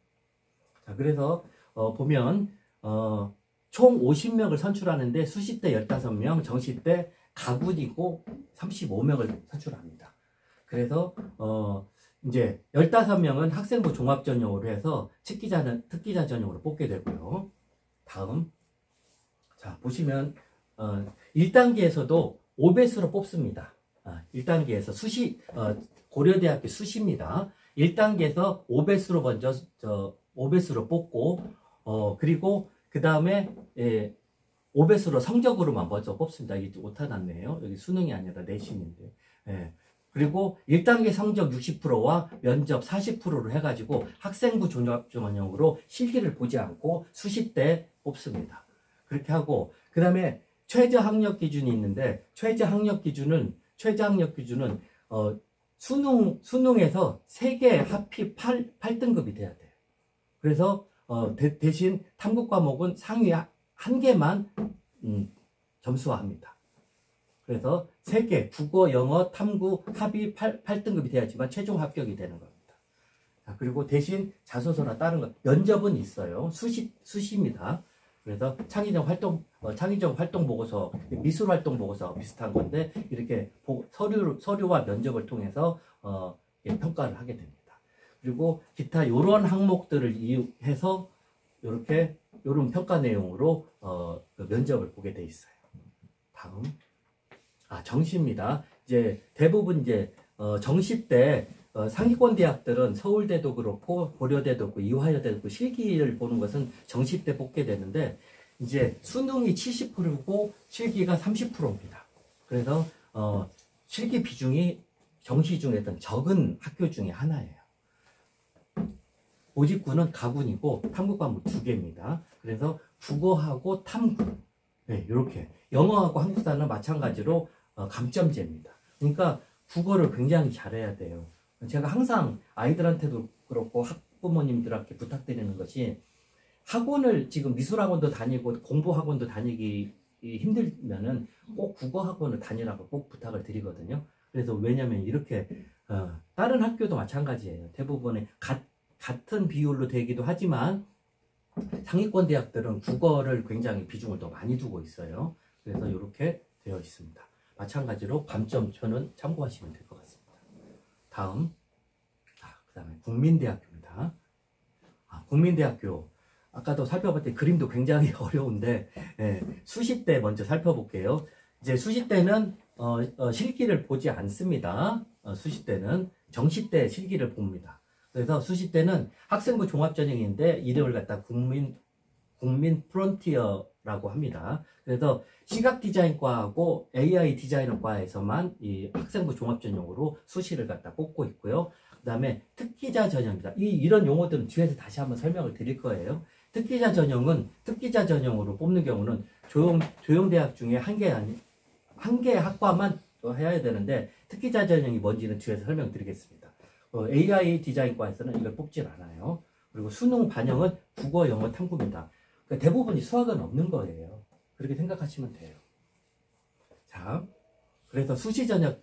자, 그래서 보면 총 50명을 선출하는데 수시 때 15명, 정시 때 가군이고 35명을 선출합니다. 그래서 이제 15명은 학생부 종합 전형으로 해서 특기자 전형으로 뽑게 되고요. 다음. 자, 보시면 1단계에서도 5배수로 뽑습니다. 1단계에서 고려대학교 수시입니다. 1단계에서 5배수로 먼저 5배수로 뽑고 그리고 그 다음에 5배수로 성적으로만 먼저 뽑습니다. 이게 오타 났네요. 여기 수능이 아니라 내신인데. 그리고 1단계 성적 60%와 면접 40%로 해가지고 학생부 종합전형으로 실기를 보지 않고 수시 때 뽑습니다. 그렇게 하고 그 다음에 최저 학력 기준이 있는데 최저 학력 기준은 수능에서 3개 합이 8등급이 돼야 돼요. 그래서 대신 탐구 과목은 상위 한 개만 점수화합니다. 그래서 3개, 국어, 영어, 탐구 합이 8등급이 돼야지만 최종 합격이 되는 겁니다. 자, 그리고 대신 자소서나 다른 것, 면접은 있어요. 수시입니다. 그래서 창의적 활동 보고서, 미술 활동 보고서 비슷한 건데, 이렇게 서류와 면접을 통해서 평가를 하게 됩니다. 그리고 기타 이런 항목들을 이용해서 이런 평가 내용으로 면접을 보게 돼 있어요. 다음. 정시입니다. 이제 대부분 정시 때 상위권 대학들은 서울대도 그렇고 고려대도 그렇고 이화여대도 그렇고 실기를 보는 것은 정시 때 뽑게 되는데 이제 수능이 70%고 실기가 30%입니다. 그래서 실기 비중이 정시 중에선 적은 학교 중에 하나예요. 모집구는 가군이고 탐구 과목 2개입니다. 그래서 국어하고 탐구, 네, 이렇게 영어하고 한국사는 마찬가지로 감점제입니다. 그러니까 국어를 굉장히 잘해야 돼요. 제가 항상 아이들한테도 그렇고 학부모님들한테 부탁드리는 것이 학원을 지금 미술학원도 다니고 공부학원도 다니기 힘들면은 꼭 국어학원을 다니라고 꼭 부탁을 드리거든요. 그래서 왜냐면 이렇게 다른 학교도 마찬가지예요. 대부분의 같은 비율로 되기도 하지만 상위권 대학들은 국어를 굉장히 비중을 더 많이 두고 있어요. 그래서 이렇게 되어 있습니다. 마찬가지로 감점표는 참고하시면 될 것 같습니다. 다음, 그 다음에 국민대학교입니다. 국민대학교 아까도 살펴봤더니 그림도 굉장히 어려운데 수시 때 먼저 살펴볼게요. 이제 수시 때는 실기를 보지 않습니다. 수시 때는 정시 때 실기를 봅니다. 그래서 수시 때는 학생부 종합전형인데 이름을 갖다 국민 프론티어라고 합니다. 그래서 시각 디자인과하고 AI 디자이너과에서만 이 학생부 종합전형으로 수시를 갖다 뽑고 있고요. 그 다음에 특기자 전형입니다. 이런 용어들은 뒤에서 다시 한번 설명을 드릴 거예요. 특기자 전형으로 뽑는 경우는 조용대학 중에 한 개 학과만 해야 되는데 특기자 전형이 뭔지는 뒤에서 설명드리겠습니다. AI 디자인과에서는 이걸 뽑질 않아요. 그리고 수능 반영은 국어, 영어, 탐구입니다. 그러니까 대부분이 수학은 없는 거예요. 그렇게 생각하시면 돼요. 자, 그래서 수시 전형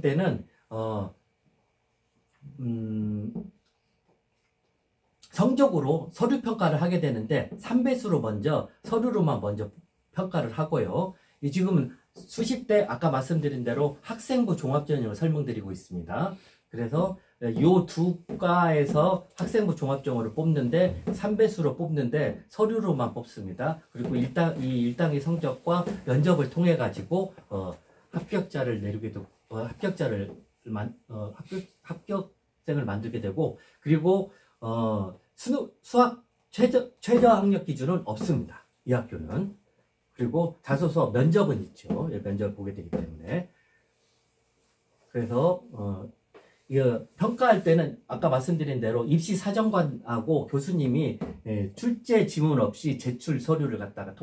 때는 성적으로 서류 평가를 하게 되는데 3배수로 서류로만 먼저 평가를 하고요. 지금은 수시 때 아까 말씀드린 대로 학생부 종합전형을 설명드리고 있습니다. 그래서 요 두 과에서 학생부 종합전형을 뽑는데 3배수로 뽑는데 서류로만 뽑습니다. 그리고 이 1단계 성적과 면접을 통해 가지고 합격자를 내리게도 합격생을 만들게 되고 그리고 수학 최저 학력 기준은 없습니다. 이 학교는. 그리고 자소서 면접은 있죠. 면접을 보게 되기 때문에. 그래서 평가할 때는 아까 말씀드린 대로 입시 사정관하고 교수님이 출제 지문 없이 제출 서류를 갖다가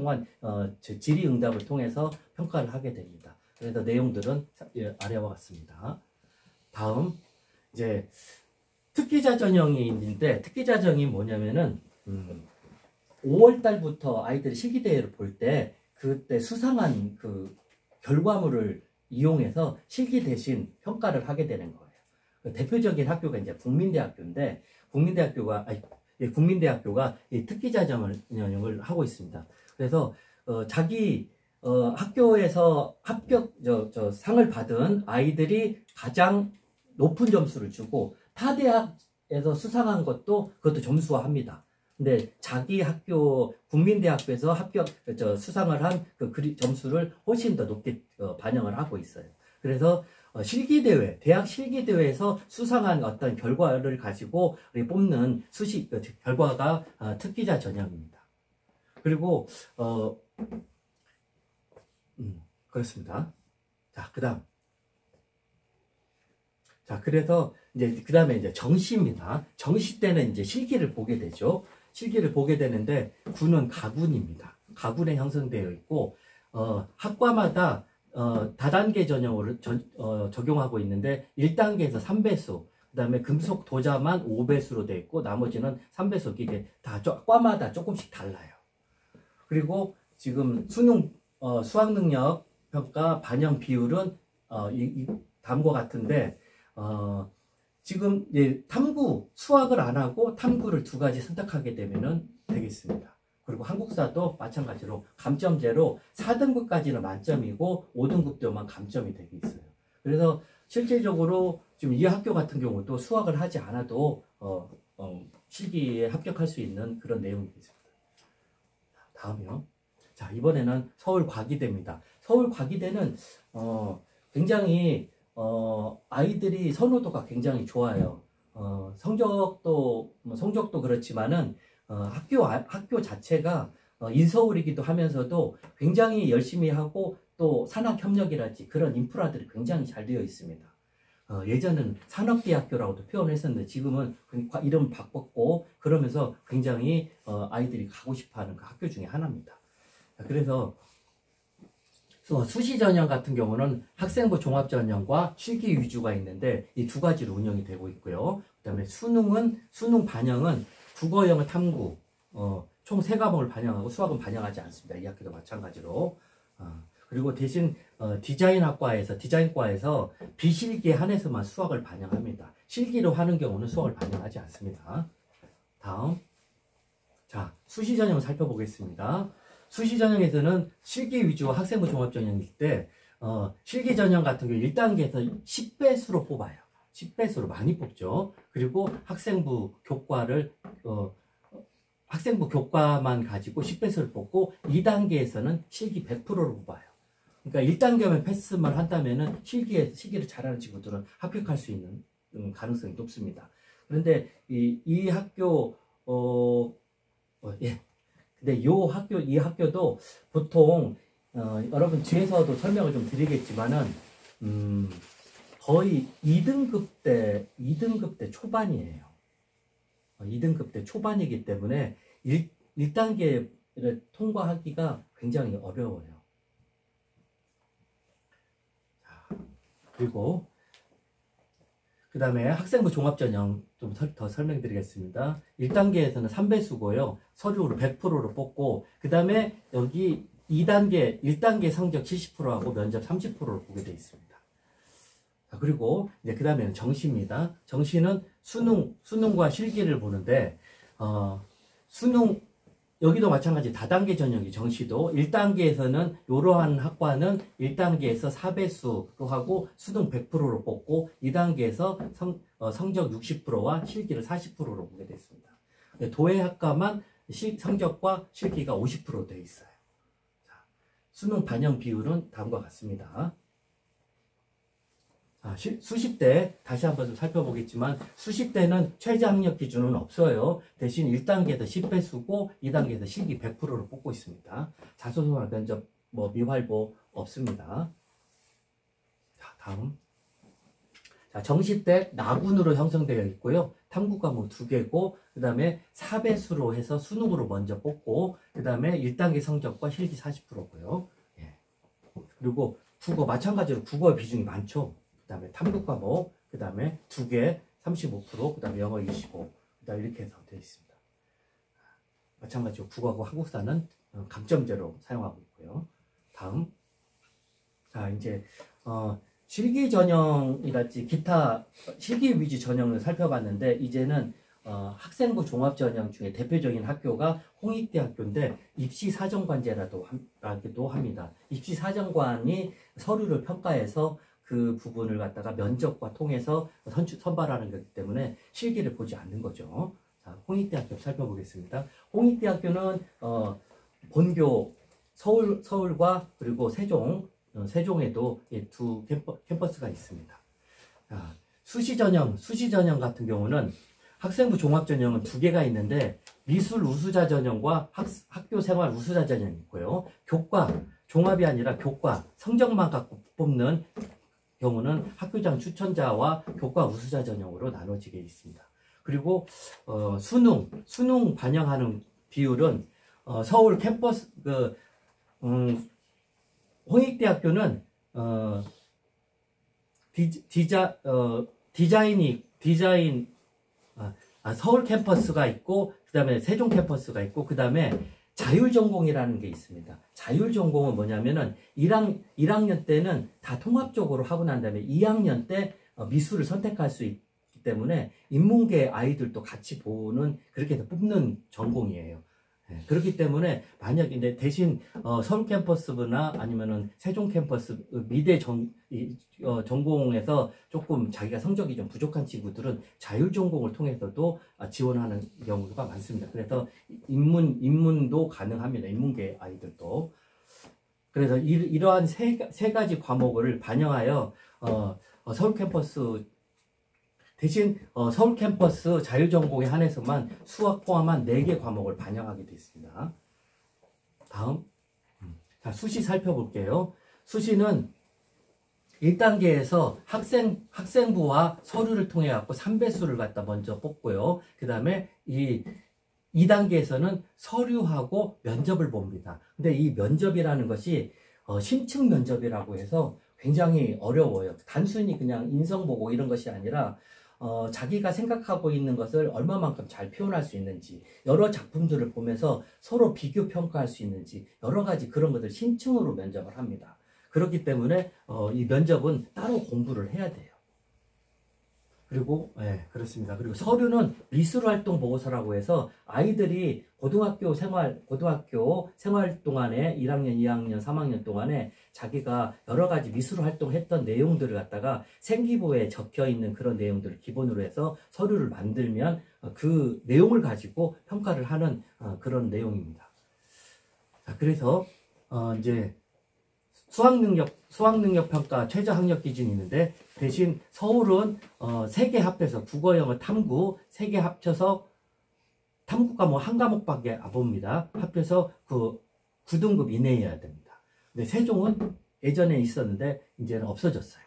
질의응답을 통해서 평가를 하게 됩니다. 그래서 내용들은 아래와 같습니다. 다음 이제 특기자 전형이 있는데 특기자 전형이 뭐냐면은 5월 달부터 아이들이 실기대회를 볼 때 그때 수상한 그 결과물을 이용해서 실기 대신 평가를 하게 되는 거예요. 대표적인 학교가 이제 국민대학교인데 국민대학교가 이 특기자 전형을 하고 있습니다. 그래서 자기 학교에서 상을 받은 아이들이 가장 높은 점수를 주고 타 대학에서 수상한 그것도 점수화합니다. 근데 자기 학교 국민대학교에서 수상을 한 그 점수를 훨씬 더 높게 반영을 하고 있어요. 그래서 실기대회, 대학 실기대회에서 수상한 어떤 결과를 가지고 뽑는 결과가 특기자 전형입니다. 그리고 그렇습니다. 그래서 그 다음에 이제 정시입니다. 정시 때는 이제 실기를 보게 되죠. 실기를 보게 되는데 군은 가군입니다. 가군에 형성되어 있고 학과마다 다단계 전형으로 적용하고 있는데 1단계에서 3배수, 그 다음에 금속 도자만 5배수로 되어 있고 나머지는 3배수. 이게 다 과마다 조금씩 달라요. 그리고 지금 수학 능력 평가 반영 비율은 다음과 같은데 지금 탐구 수학을 안 하고 탐구를 두 가지 선택하게 되면은 되겠습니다. 그리고 한국사도 마찬가지로 감점제로 4등급까지는 만점이고 5등급도만 감점이 되게 있어요. 그래서 실질적으로 지금 이 학교 같은 경우도 수학을 하지 않아도 실기에 합격할 수 있는 그런 내용이 있습니다. 다음이요. 자, 이번에는 서울과기대입니다. 서울과기대는 굉장히 아이들이 선호도가 굉장히 좋아요. 성적도 그렇지만은 학교 자체가 인서울이기도 하면서도 굉장히 열심히 하고 또 산학협력이랄지 그런 인프라들이 굉장히 잘 되어 있습니다. 예전에는 산업대학교라고도 표현했었는데 지금은 이름 바꿨고 그러면서 굉장히 아이들이 가고 싶어하는 그 학교 중에 하나입니다. 그래서 수시전형 같은 경우는 학생부 종합전형과 실기 위주가 있는데 이 두 가지로 운영이 되고 있고요. 그 다음에 수능 반영은 국어영어 탐구 총 3과목을 반영하고 수학은 반영하지 않습니다. 이 학교도 마찬가지로. 그리고 대신 디자인과에서 비실기에 한해서만 수학을 반영합니다. 실기로 하는 경우는 수학을 반영하지 않습니다. 다음, 자, 수시전형을 살펴보겠습니다. 수시전형에서는 실기 위주와 학생부 종합전형일 때 실기전형 같은 경우 1단계에서 10배수로 뽑아요. 10배수로 많이 뽑죠. 그리고 학생부 교과만 가지고 10배수를 뽑고 2단계에서는 실기 100%로 뽑아요. 그러니까 1단계만 패스만 한다면은 실기를 잘하는 친구들은 합격할 수 있는 가능성이 높습니다. 그런데 이 학교 근데 이 학교도 보통 여러분 뒤에서도 설명을 좀 드리겠지만은 거의 2등급 때 초반이에요. 2등급 때 초반이기 때문에 1단계를 통과하기가 굉장히 어려워요. 그리고 그 다음에 학생부 종합전형 좀 더 설명드리겠습니다. 1단계에서는 3배수고요. 서류로 100%로 뽑고 그 다음에 여기 1단계 성적 70%하고 면접 30%로 보게 되어 있습니다. 그리고 이제 그 다음에는 정시입니다. 정시는 수능과 실기를 보는데 여기도 마찬가지 다단계 전형이 정시도 1단계에서는 이러한 학과는 1단계에서 4배수로 하고 수능 100%로 뽑고 2단계에서 성적 60%와 실기를 40%로 보게 됐습니다. 도예 학과만 성적과 실기가 50% 되어 있어요. 자, 수능 반영 비율은 다음과 같습니다. 수시때 다시 한번 좀 살펴보겠지만 수시때는 최저 학력 기준은 없어요. 대신 1단계에서 10배수고 2단계에서 실기 100%를 뽑고 있습니다. 자소서나 면접 미활보 없습니다. 자, 다음. 자, 정시때 나군으로 형성되어 있고요. 탐구 과목 2개고 그 다음에 4배수로 해서 수능으로 먼저 뽑고 그 다음에 1단계 성적과 실기 40%고요. 예. 그리고 국어 마찬가지로 국어의 비중이 많죠. 그 다음에 탐구 과목, 그 다음에 2개 35%, 그 다음에 영어 25%, 그 다음에 이렇게 해서 되어 있습니다. 마찬가지로 국어하고 한국사는 감점제로 사용하고 있고요. 다음. 자, 이제, 실기 전형이랄지 기타 실기 위주 전형을 살펴봤는데, 이제는 학생부 종합전형 중에 대표적인 학교가 홍익대학교인데 입시사정관제라고 합니다. 입시사정관이 서류를 평가해서 그 부분을 갖다가 면접과 통해서 선발하는 거기 때문에 실기를 보지 않는 거죠. 자, 홍익대학교 살펴보겠습니다. 홍익대학교는 본교 서울과 그리고 세종에도 두 캠퍼스가 있습니다. 자, 수시전형 같은 경우는 학생부 종합전형은 2개가 있는데 미술 우수자 전형과 학교생활 우수자 전형이 있고요. 교과, 종합이 아니라 교과, 성적만 갖고 뽑는 경우는 학교장 추천자와 교과 우수자 전형으로 나눠지게 있습니다. 그리고 수능 반영하는 비율은 서울 캠퍼스 디자인이 디자인, 서울 캠퍼스가 있고, 그 다음에 세종 캠퍼스가 있고, 그 다음에 자율전공이라는 게 있습니다. 자율전공은 뭐냐면은 1학년 때는 다 통합적으로 하고 난 다음에 2학년 때 미술을 선택할 수 있기 때문에 인문계 아이들도 같이 보는, 그렇게 해서 뽑는 전공이에요. 그렇기 때문에 만약에 이제 대신 서울 캠퍼스나 아니면은 세종 캠퍼스 미대 전공에서 조금 자기가 성적이 좀 부족한 친구들은 자율 전공을 통해서도 지원하는 경우가 많습니다. 그래서 인문도 가능합니다. 인문계 아이들도. 그래서 이러한 세 가지 과목을 반영하여 서울 캠퍼스 대신 서울 캠퍼스 자율전공에 한해서만 수학 포함한 4개 과목을 반영하게 되어 있습니다. 다음, 자, 수시 살펴볼게요. 수시는 1단계에서 학생부와 서류를 통해 갖고 3배수를 갖다 먼저 뽑고요. 그 다음에 이 2단계에서는 서류하고 면접을 봅니다. 근데 이 면접이라는 것이 심층 면접이라고 해서 굉장히 어려워요. 단순히 그냥 인성 보고 이런 것이 아니라 자기가 생각하고 있는 것을 얼마만큼 잘 표현할 수 있는지, 여러 작품들을 보면서 서로 비교 평가할 수 있는지, 여러 가지 그런 것들 심층으로 면접을 합니다. 그렇기 때문에 이 면접은 따로 공부를 해야 돼요. 그리고 그렇습니다. 그리고 서류는 미술활동 보고서라고 해서 아이들이 고등학교 생활 동안에 1학년, 2학년, 3학년 동안에 자기가 여러 가지 미술활동 했던 내용들을 갖다가 생기부에 적혀 있는 그런 내용들을 기본으로 해서 서류를 만들면 그 내용을 가지고 평가를 하는 그런 내용입니다. 자, 그래서 이제 수학능력 평가 최저 학력 기준이 있는데, 대신 서울은 3개 합해서 국어, 영어, 탐구 3개 합쳐서, 탐구가 뭐 한 과목밖에 안 봅니다. 합해서 그 9등급 이내여야 됩니다. 근데 세종은 예전에 있었는데 이제는 없어졌어요.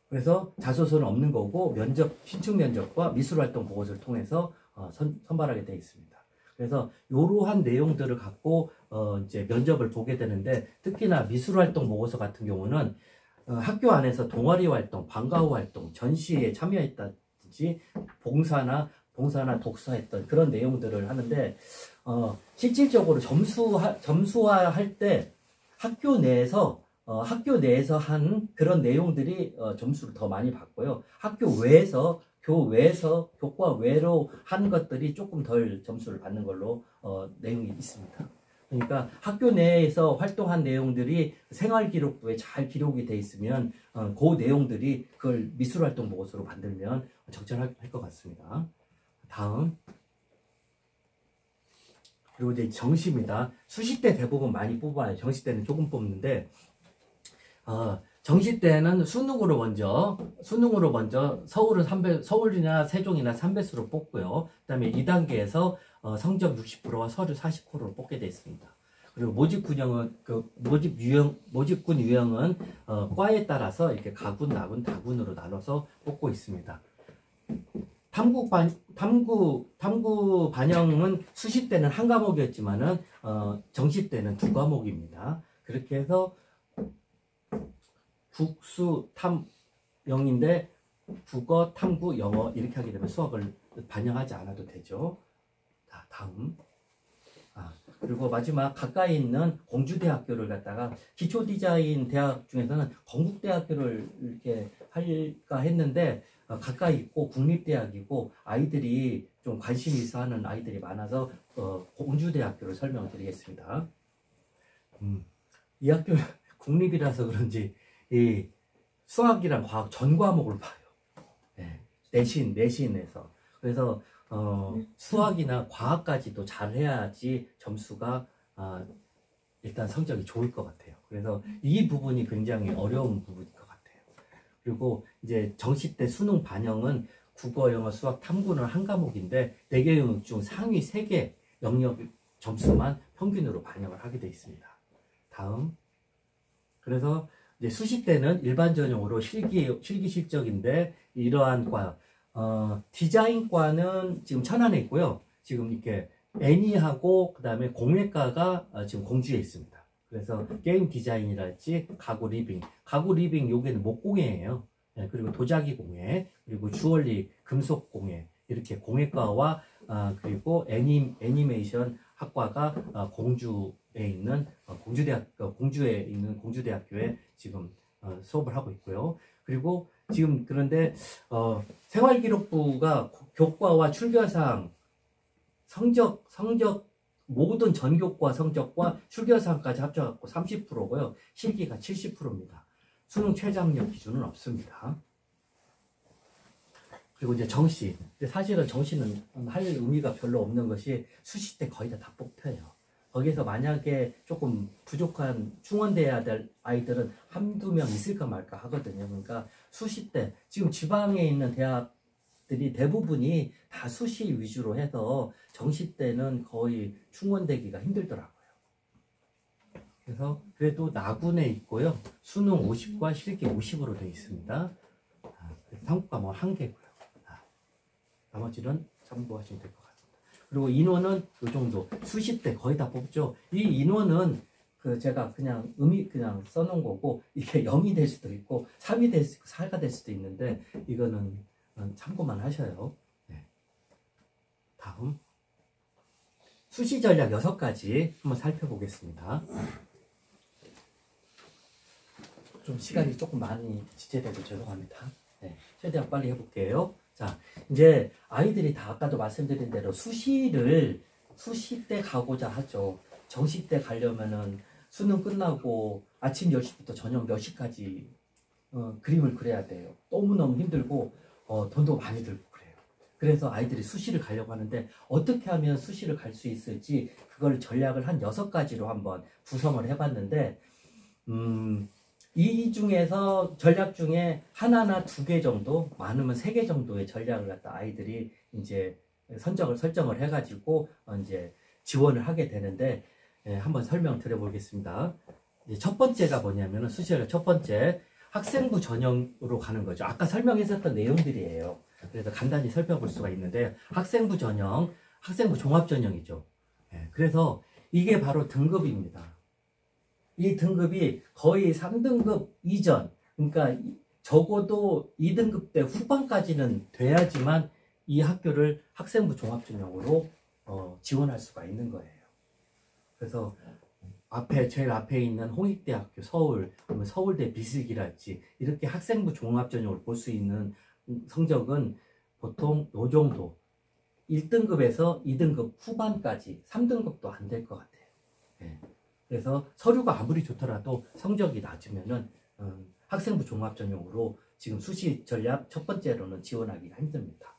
그래서 자소서는 없는 거고 신청 면접과 미술활동 보고서를 통해서 선발하게 되어 있습니다. 그래서 이러한 내용들을 갖고 이제 면접을 보게 되는데, 특히나 미술활동 보고서 같은 경우는 학교 안에서 동아리 활동, 방과후 활동, 전시에 참여했다든지 봉사나 독서했던 그런 내용들을 하는데, 실질적으로 점수화할 때 학교 내에서 한 그런 내용들이 점수를 더 많이 받고요. 교과 외로 한 것들이 조금 덜 점수를 받는 걸로 내용이 있습니다. 그러니까 학교 내에서 활동한 내용들이 생활기록부에 잘 기록이 돼 있으면 그 내용들이 그걸 미술활동 보고서로 만들면 적절할 것 같습니다. 다음, 그리고 이제 정시입니다. 수시 때 대부분 많이 뽑아요. 정시 때는 조금 뽑는데, 정시 때는 수능으로 먼저 서울이나 세종이나 3배수로 뽑고요. 그 다음에 2단계에서 성적 60%와 서류 40%로 뽑게 되어 있습니다. 그리고 모집군 유형은 과에 따라서 이렇게 가군, 나군, 다군으로 나눠서 뽑고 있습니다. 탐구 반영은 수시 때는 한 과목이었지만은 정시 때는 2과목입니다. 그렇게 해서 국수 탐 0인데 국어, 탐구, 영어 이렇게 하게 되면 수학을 반영하지 않아도 되죠. 자, 다음. 그리고 마지막 가까이 있는 공주대학교를 갖다가 기초디자인 대학 중에서는 건국대학교를 이렇게 할까 했는데 가까이 있고 국립대학이고 아이들이 좀 관심이 있어 하는 아이들이 많아서 공주대학교를 설명을 드리겠습니다. 이 학교 국립이라서 그런지 이 수학이랑 과학 전 과목을 봐요. 내신에서. 그래서 수학이나 과학까지도 잘 해야지 점수가 일단 성적이 좋을 것 같아요. 그래서 이 부분이 굉장히 어려운 부분인 것 같아요. 그리고 이제 정시 때 수능 반영은 국어, 영어, 수학, 탐구는 한 과목인데 4개 영역 중 상위 3개 영역 점수만 평균으로 반영을 하게 되어 있습니다. 다음. 그래서 이제 수시 때는 일반 전형으로 실기 실적인데 이러한 과 디자인과는 지금 천안에 있고요. 지금 이렇게 애니하고 그 다음에 공예과가 지금 공주에 있습니다. 그래서 게임 디자인이랄지 가구 리빙 여기는 목공예예요. 예, 그리고 도자기 공예, 그리고 주얼리 금속 공예, 이렇게 공예과와 그리고 애니메이션 학과가 공주에 있는 공주에 있는 공주대학교에 지금 수업을 하고 있고요. 그리고 지금 그런데 생활기록부가 교과와 출결사항 성적 모든 전교과 성적과 출결사항까지 합쳐갖고 30%고요. 실기가 70%입니다. 수능 최저학력 기준은 없습니다. 그리고 이제 정시. 근데 사실은 정시는 할 의미가 별로 없는 것이 수시 때 거의 다 뽑혀요. 거기서 만약에 조금 부족한 충원돼야 될 아이들은 한두 명 있을까 말까 하거든요. 그러니까 수시 때 지금 지방에 있는 대학들이 대부분이 다 수시 위주로 해서 정시 때는 거의 충원되기가 힘들더라고요. 그래서 그래도 나군에 있고요. 수능 50과 실기 50으로 되어 있습니다. 삼국과목 1개고요. 나머지는 참고하시면 될 것 같습니다. 그리고 인원은 이 정도. 수시 때 거의 다 뽑죠. 이 인원은 제가 그냥 그냥 써놓은 거고, 이게 0이 될 수도 있고 3이 될 수도 있고 4가 될 수도 있는데, 이거는 참고만 하셔요. 네. 다음 수시 전략 6가지 한번 살펴보겠습니다. 좀 시간이 조금 많이 지체돼서 죄송합니다. 네, 최대한 빨리 해볼게요. 자, 이제 아이들이 다 아까도 말씀드린 대로 수시 때 가고자 하죠. 정시 때 가려면은 수능 끝나고 아침 10시부터 저녁 몇 시까지 그림을 그려야 돼요. 너무너무 힘들고 돈도 많이 들고 그래요. 그래서 아이들이 수시를 가려고 하는데, 어떻게 하면 수시를 갈 수 있을지 그걸 전략을 한 6가지로 한번 구성을 해봤는데, 이 중에서 전략 중에 하나나 2개 정도, 많으면 3개 정도의 전략을 갖다 아이들이 이제 설정을 해가지고 이제 지원을 하게 되는데, 한번 설명드려 보겠습니다. 첫 번째가 뭐냐면은, 수시전략 첫 번째, 학생부 전형으로 가는 거죠. 아까 설명했었던 내용들이에요. 그래서 간단히 살펴볼 수가 있는데, 학생부 전형, 학생부 종합 전형이죠. 그래서 이게 바로 등급입니다. 이 등급이 거의 3등급 이전, 그러니까 적어도 2등급 때 후반까지는 돼야지만 이 학교를 학생부 종합전형으로 지원할 수가 있는 거예요. 그래서 제일 앞에 있는 홍익대학교 서울, 그러면 서울대 비슬기랄지, 이렇게 학생부 종합전형을 볼 수 있는 성적은 보통 요 정도, 1등급에서 2등급 후반까지, 3등급도 안 될 것 같아요. 네. 그래서 서류가 아무리 좋더라도 성적이 낮으면은 학생부 종합전형으로 지금 수시 전략 첫 번째로는 지원하기가 힘듭니다.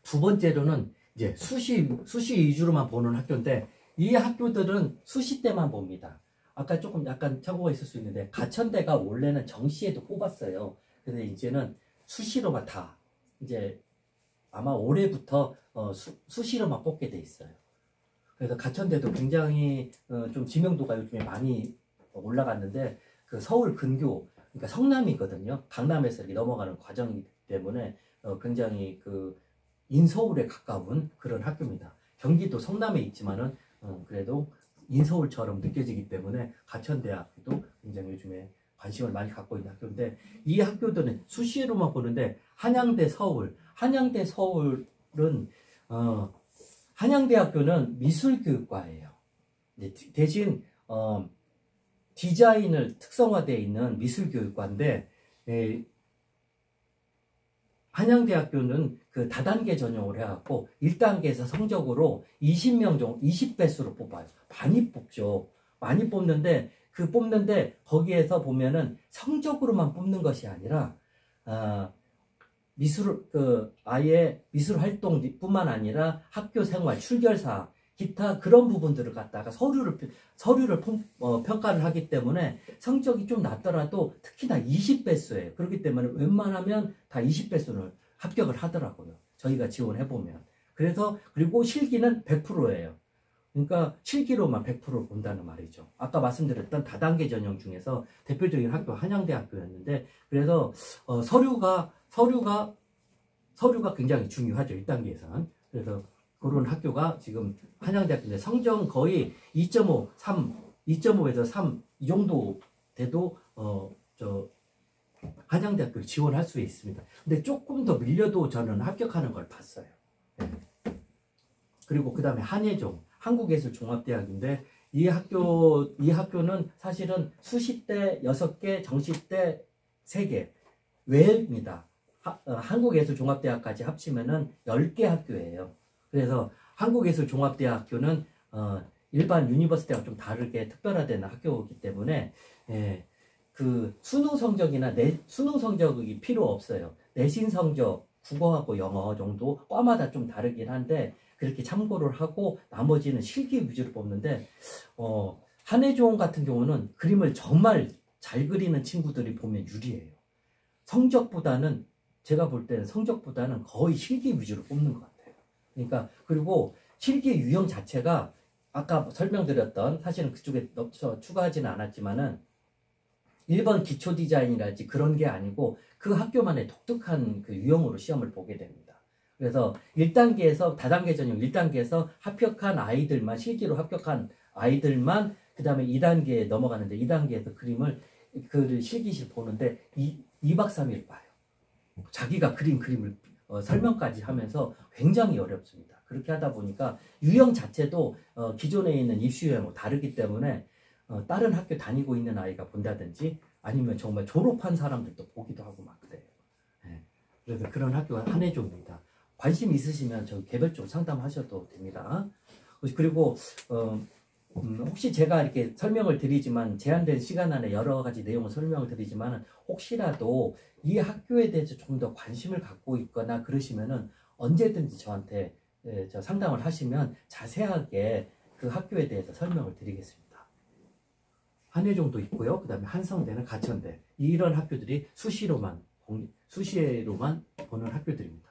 두 번째로는 이제 수시 위주로만 보는 학교인데, 이 학교들은 수시 때만 봅니다. 아까 조금 약간 착오가 있을 수 있는데, 가천대가 원래는 정시에도 뽑았어요. 근데 이제는 수시로만 다, 이제 아마 올해부터 수시로만 뽑게 돼 있어요. 그래서 가천대도 굉장히 좀 지명도가 요즘에 많이 올라갔는데, 그 서울 근교, 그러니까 성남이거든요. 강남에서 이렇게 넘어가는 과정이기 때문에 굉장히 그 인서울에 가까운 그런 학교입니다. 경기도 성남에 있지만은 그래도 인서울처럼 느껴지기 때문에 가천대학교도 굉장히 요즘에 관심을 많이 갖고 있는 학교인데, 이 학교들은 수시로만 보는데, 한양대 서울은 한양대학교는 미술교육과예요. 대신 디자인을 특성화되어 있는 미술교육과인데, 한양대학교는 그 다단계 전형을 해갖고 1단계에서 성적으로 20명 정도, 20배수로 뽑아요. 많이 뽑죠. 많이 뽑는데, 거기에서 보면은 성적으로만 뽑는 것이 아니라 아예 미술 활동뿐만 아니라 학교 생활, 출결사, 기타 그런 부분들을 갖다가 서류를 평가를 하기 때문에 성적이 좀 낮더라도 특히나 20배수예요. 그렇기 때문에 웬만하면 다 20배수를 합격을 하더라고요. 저희가 지원해보면. 그리고 실기는 100%예요. 그러니까 실기로만 100%를 본다는 말이죠. 아까 말씀드렸던 다단계 전형 중에서 대표적인 학교 한양대학교였는데, 그래서 서류가 굉장히 중요하죠. 1단계에서는. 그래서 그런 학교가 지금 한양대학교인데, 성적은 거의 2.5, 3, 2.5에서 3 이 정도 돼도 저 한양대학교를 지원할 수 있습니다. 근데 조금 더 밀려도 저는 합격하는 걸 봤어요. 네. 그리고 그 다음에 한예종, 한국예술종합대학인데 이 학교는 사실은 수시대 6개, 정시대 3개, 외입니다. 한국예술종합대학까지 합치면은 10개 학교예요. 그래서 한국예술종합대학교는 일반 유니버시티와 좀 다르게 특별화된 학교이기 때문에 그 수능 성적이나 수능 성적이 필요 없어요. 내신 성적, 국어하고 영어 정도 과마다 좀 다르긴 한데 그렇게 참고를 하고 나머지는 실기 위주로 뽑는데 한예종 같은 경우는 그림을 정말 잘 그리는 친구들이 보면 유리해요. 성적보다는 제가 볼 때는 성적보다는 거의 실기 위주로 뽑는 것 같아요. 그러니까 그리고 실기 유형 자체가 아까 설명드렸던 사실은 그쪽에 추가하지는 않았지만은 1번 기초 디자인이랄지 그런 게 아니고 그 학교만의 독특한 그 유형으로 시험을 보게 됩니다. 그래서 1단계에서 다단계 전형 1단계에서 합격한 아이들만 실기로 합격한 아이들만 그 다음에 2단계에 넘어가는데 2단계에서 그 실기실 보는데 2박 3일 봐요. 자기가 그린 그림을 설명까지 하면서 굉장히 어렵습니다. 그렇게 하다 보니까 유형 자체도 기존에 있는 입시 유형하고 다르기 때문에 다른 학교 다니고 있는 아이가 본다든지 아니면 정말 졸업한 사람들도 보기도 하고 막 그래요. 네. 그래서 그런 학교가 한예종입니다. 관심 있으시면 저 개별적으로 상담하셔도 됩니다. 그리고 혹시 제가 이렇게 설명을 드리지만 제한된 시간 안에 여러 가지 내용을 설명을 드리지만 혹시라도 이 학교에 대해서 좀 더 관심을 갖고 있거나 그러시면은 언제든지 저한테 저 상담을 하시면 자세하게 그 학교에 대해서 설명을 드리겠습니다. 한예종도 있고요. 그 다음에 한성대는 가천대. 이런 학교들이 수시로만 보는 학교들입니다.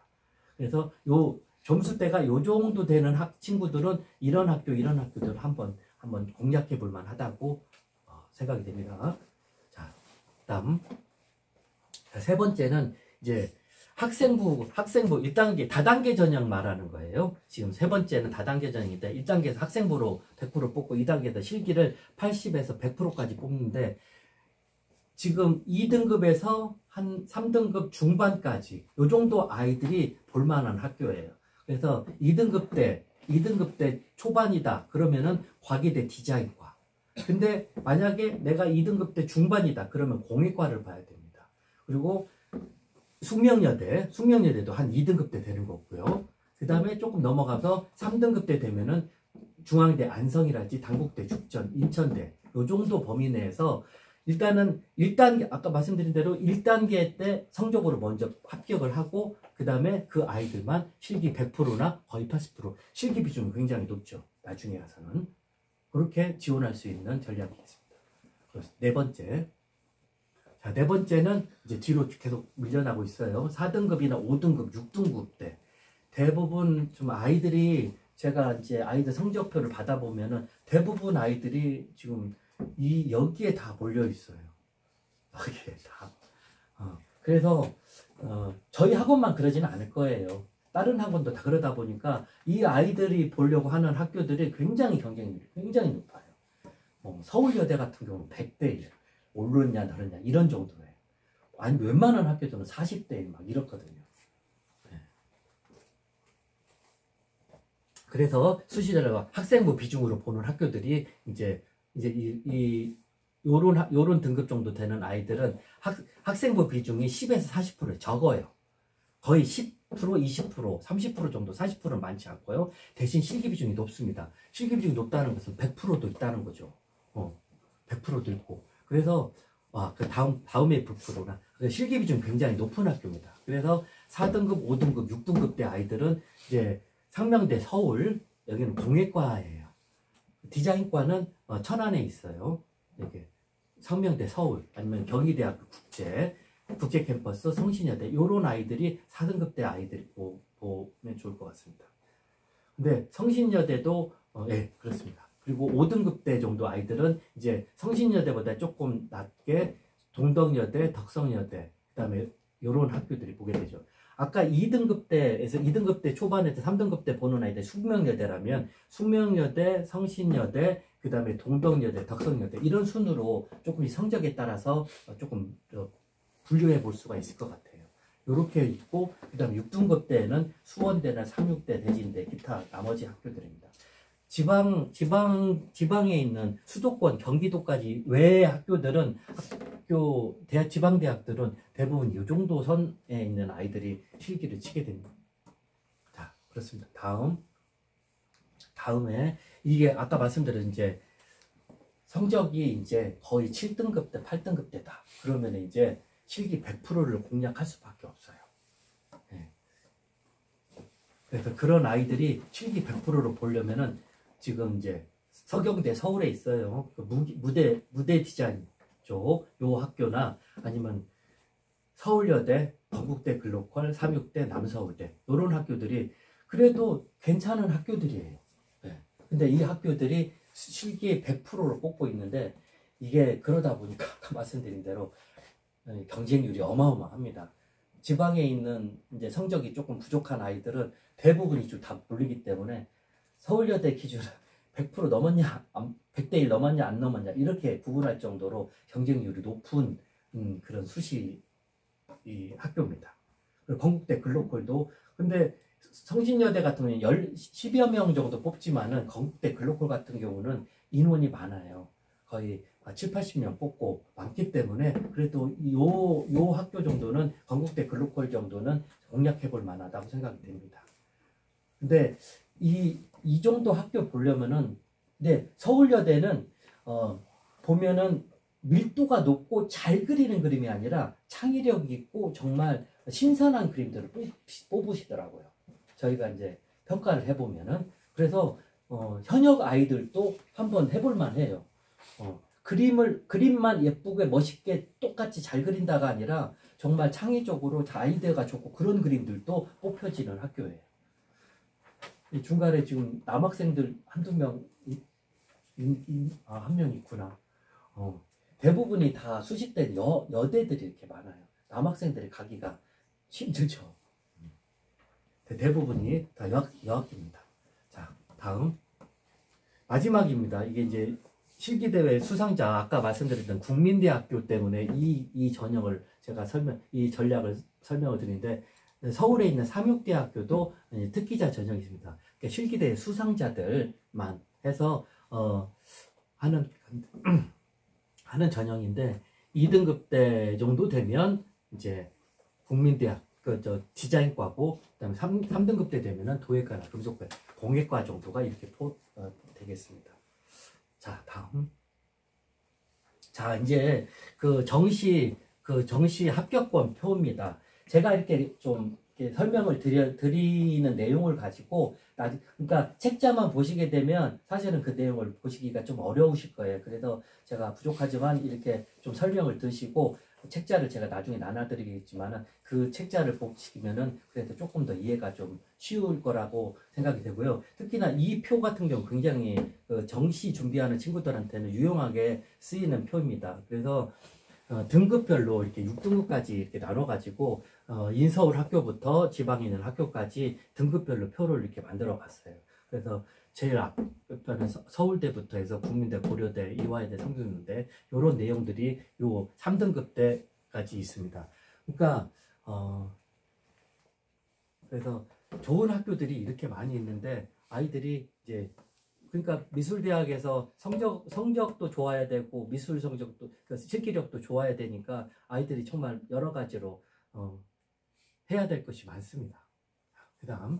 그래서 요 점수대가 요 정도 되는 친구들은 이런 학교들을 한번 공략해 볼 만하다고 생각이 됩니다. 자, 다음. 세 번째는 이제 학생부 1단계 다단계 전형 말하는 거예요. 지금 세 번째는 다단계 전형인데 1단계에서 학생부로 100% 뽑고 2단계에서 실기를 80에서 100%까지 뽑는데 지금 2등급에서 한 3등급 중반까지 요 정도 아이들이 볼만한 학교예요. 그래서 2등급 때 초반이다 그러면은 과기대 디자인과. 근데 만약에 내가 2등급 때 중반이다 그러면 공예과를 봐야 됩니다. 그리고 숙명여대도 한 2등급 때 되는 거고요. 그 다음에 조금 넘어가서 3등급 때 되면은 중앙대 안성이랄지 당국대 죽전 인천대 요 정도 범위 내에서 일단은 1단계 아까 말씀드린 대로 1단계 때 성적으로 먼저 합격을 하고 그 다음에 그 아이들만 실기 100%나 거의 80% 실기 비중이 굉장히 높죠. 나중에 가서는 그렇게 지원할 수 있는 전략이 있습니다. 그래서 네 번째. 자, 네 번째는 이제 뒤로 계속 밀려나고 있어요. 4등급이나 5등급, 6등급 때 대부분 좀 아이들이 제가 이제 아이들 성적표를 받아보면은 대부분 아이들이 지금 여기에 다 몰려 있어요. 여기에 다. 그래서 저희 학원만 그러지는 않을 거예요. 다른 학원도 다 그러다 보니까 이 아이들이 보려고 하는 학교들이 굉장히 경쟁률이 굉장히 높아요. 서울여대 같은 경우는 100대 1. 오르냐 다르냐 이런 정도예요. 아니 웬만한 학교들은 40대 1 막 이렇거든요. 네. 그래서 수시자료가 학생부 비중으로 보는 학교들이 이제 요런 등급 정도 되는 아이들은 학생부 비중이 10에서 40% 적어요. 거의 10%, 20%, 30% 정도, 40%는 많지 않고요. 대신 실기 비중이 높습니다. 실기 비중이 높다는 것은 100%도 있다는 거죠. 100%도 있고. 그래서 그 다음에 100%나 실기 비중이 굉장히 높은 학교입니다. 그래서 4등급, 5등급, 6등급 대 아이들은 이제 상명대 서울 여기는 공예과예요. 디자인과는 천안에 있어요. 이렇게 상명대 서울 아니면 경희대학교 국제 캠퍼스 성신여대 이런 아이들이 4등급 대 아이들이 보면 좋을 것 같습니다. 근데 성신여대도 예, 그렇습니다. 그리고 5등급 대 정도 아이들은 이제 성신여대보다 조금 낮게 동덕여대, 덕성여대, 그 다음에 이런 학교들이 보게 되죠. 아까 2등급 대에서 2등급 대 초반에서 3등급 대 보는 아이들 숙명여대라면 숙명여대, 성신여대, 그 다음에 동덕여대, 덕성여대 이런 순으로 조금 성적에 따라서 조금 분류해 볼 수가 있을 것 같아요. 이렇게 있고 그 다음에 6등급 때는 수원대나 삼육대, 대진대, 기타 나머지 학교들입니다. 지방에 있는 수도권, 경기도까지 외의 학교들은 지방대학들은 대부분 이 정도 선에 있는 아이들이 실기를 치게 됩니다. 자, 그렇습니다. 다음에 이게 아까 말씀드린 이제 성적이 이제 거의 7등급 대, 8등급 대다. 그러면 이제 실기 100%를 공략할 수밖에 없어요. 네. 그래서 그런 아이들이 실기 100%를 보려면은 지금 이제 서경대 서울에 있어요. 그 무대 디자인 쪽 요 학교나 아니면 서울여대, 건국대 글로컬, 삼육대, 남서울대 이런 학교들이 그래도 괜찮은 학교들이에요. 네. 근데 이 학교들이 실기 100%를 뽑고 있는데 이게 그러다 보니까 아까 말씀드린 대로 경쟁률이 어마어마합니다. 지방에 있는 이제 성적이 조금 부족한 아이들은 대부분이 좀 다 몰리기 때문에 서울여대 기준 100% 넘었냐, 100대 1 넘었냐, 안 넘었냐 이렇게 구분할 정도로 경쟁률이 높은 그런 수시 이 학교입니다. 그리고 건국대 글로컬도 근데 성신여대 같은 경우는 10여 명 정도 뽑지만은 건국대 글로컬 같은 경우는 인원이 많아요. 거의 7, 80명 뽑고 많기 때문에 그래도 요 학교 정도는 건국대 글로컬 정도는 공략해 볼 만하다고 생각이 됩니다. 근데 이 정도 학교 보려면은 네, 서울여대는 보면은 밀도가 높고 잘 그리는 그림이 아니라 창의력 있고 정말 신선한 그림들을 뽑으시더라고요. 저희가 이제 평가를 해보면은 그래서 현역 아이들도 한번 해볼 만해요. 그림만 예쁘게 멋있게 똑같이 잘 그린다가 아니라 정말 창의적으로 아이디어가 좋고 그런 그림들도 뽑혀지는 학교예요. 이 중간에 지금 남학생들 한두 명, 한 명 있구나. 대부분이 다 수시대 여대들이 이렇게 많아요. 남학생들이 가기가 힘들죠. 대부분이 다 여학입니다. 자, 다음. 마지막입니다. 이게 이제 실기대회 수상자, 아까 말씀드렸던 국민대학교 때문에 이 전형을 제가 이 전략을 설명을 드리는데, 서울에 있는 삼육대학교도 특기자 전형이 있습니다. 그러니까 실기대회 수상자들만 해서, 하는 전형인데, 2등급대 정도 되면, 이제, 국민대학, 디자인과고, 그 다음에 3등급대 되면은 도예과나 금속과, 공예과 정도가 이렇게 되겠습니다. 자, 다음. 자, 이제 정시 합격권 표입니다. 제가 이렇게 좀 이렇게 설명을 드리는 내용을 가지고, 그러니까 책자만 보시게 되면 사실은 그 내용을 보시기가 좀 어려우실 거예요. 그래서 제가 부족하지만 이렇게 좀 설명을 드시고, 책자를 제가 나중에 나눠드리겠지만은 그 책자를 보시면은 그래도 조금 더 이해가 좀 쉬울 거라고 생각이 되고요. 특히나 이 표 같은 경우 굉장히 정시 준비하는 친구들한테는 유용하게 쓰이는 표입니다. 그래서 등급별로 이렇게 6등급까지 이렇게 나눠가지고 인서울 학교부터 지방에 있는 학교까지 등급별로 표를 이렇게 만들어 봤어요. 그래서 제일 앞편은 서울대부터 해서 국민대, 고려대, 이화여대, 성균대 이런 내용들이 요 3등급 때까지 있습니다. 그러니까 그래서 좋은 학교들이 이렇게 많이 있는데 아이들이 이제 그러니까 미술대학에서 성적도 좋아야 되고 미술 성적도 실기력도 좋아야 되니까 아이들이 정말 여러 가지로 해야 될 것이 많습니다. 그 다음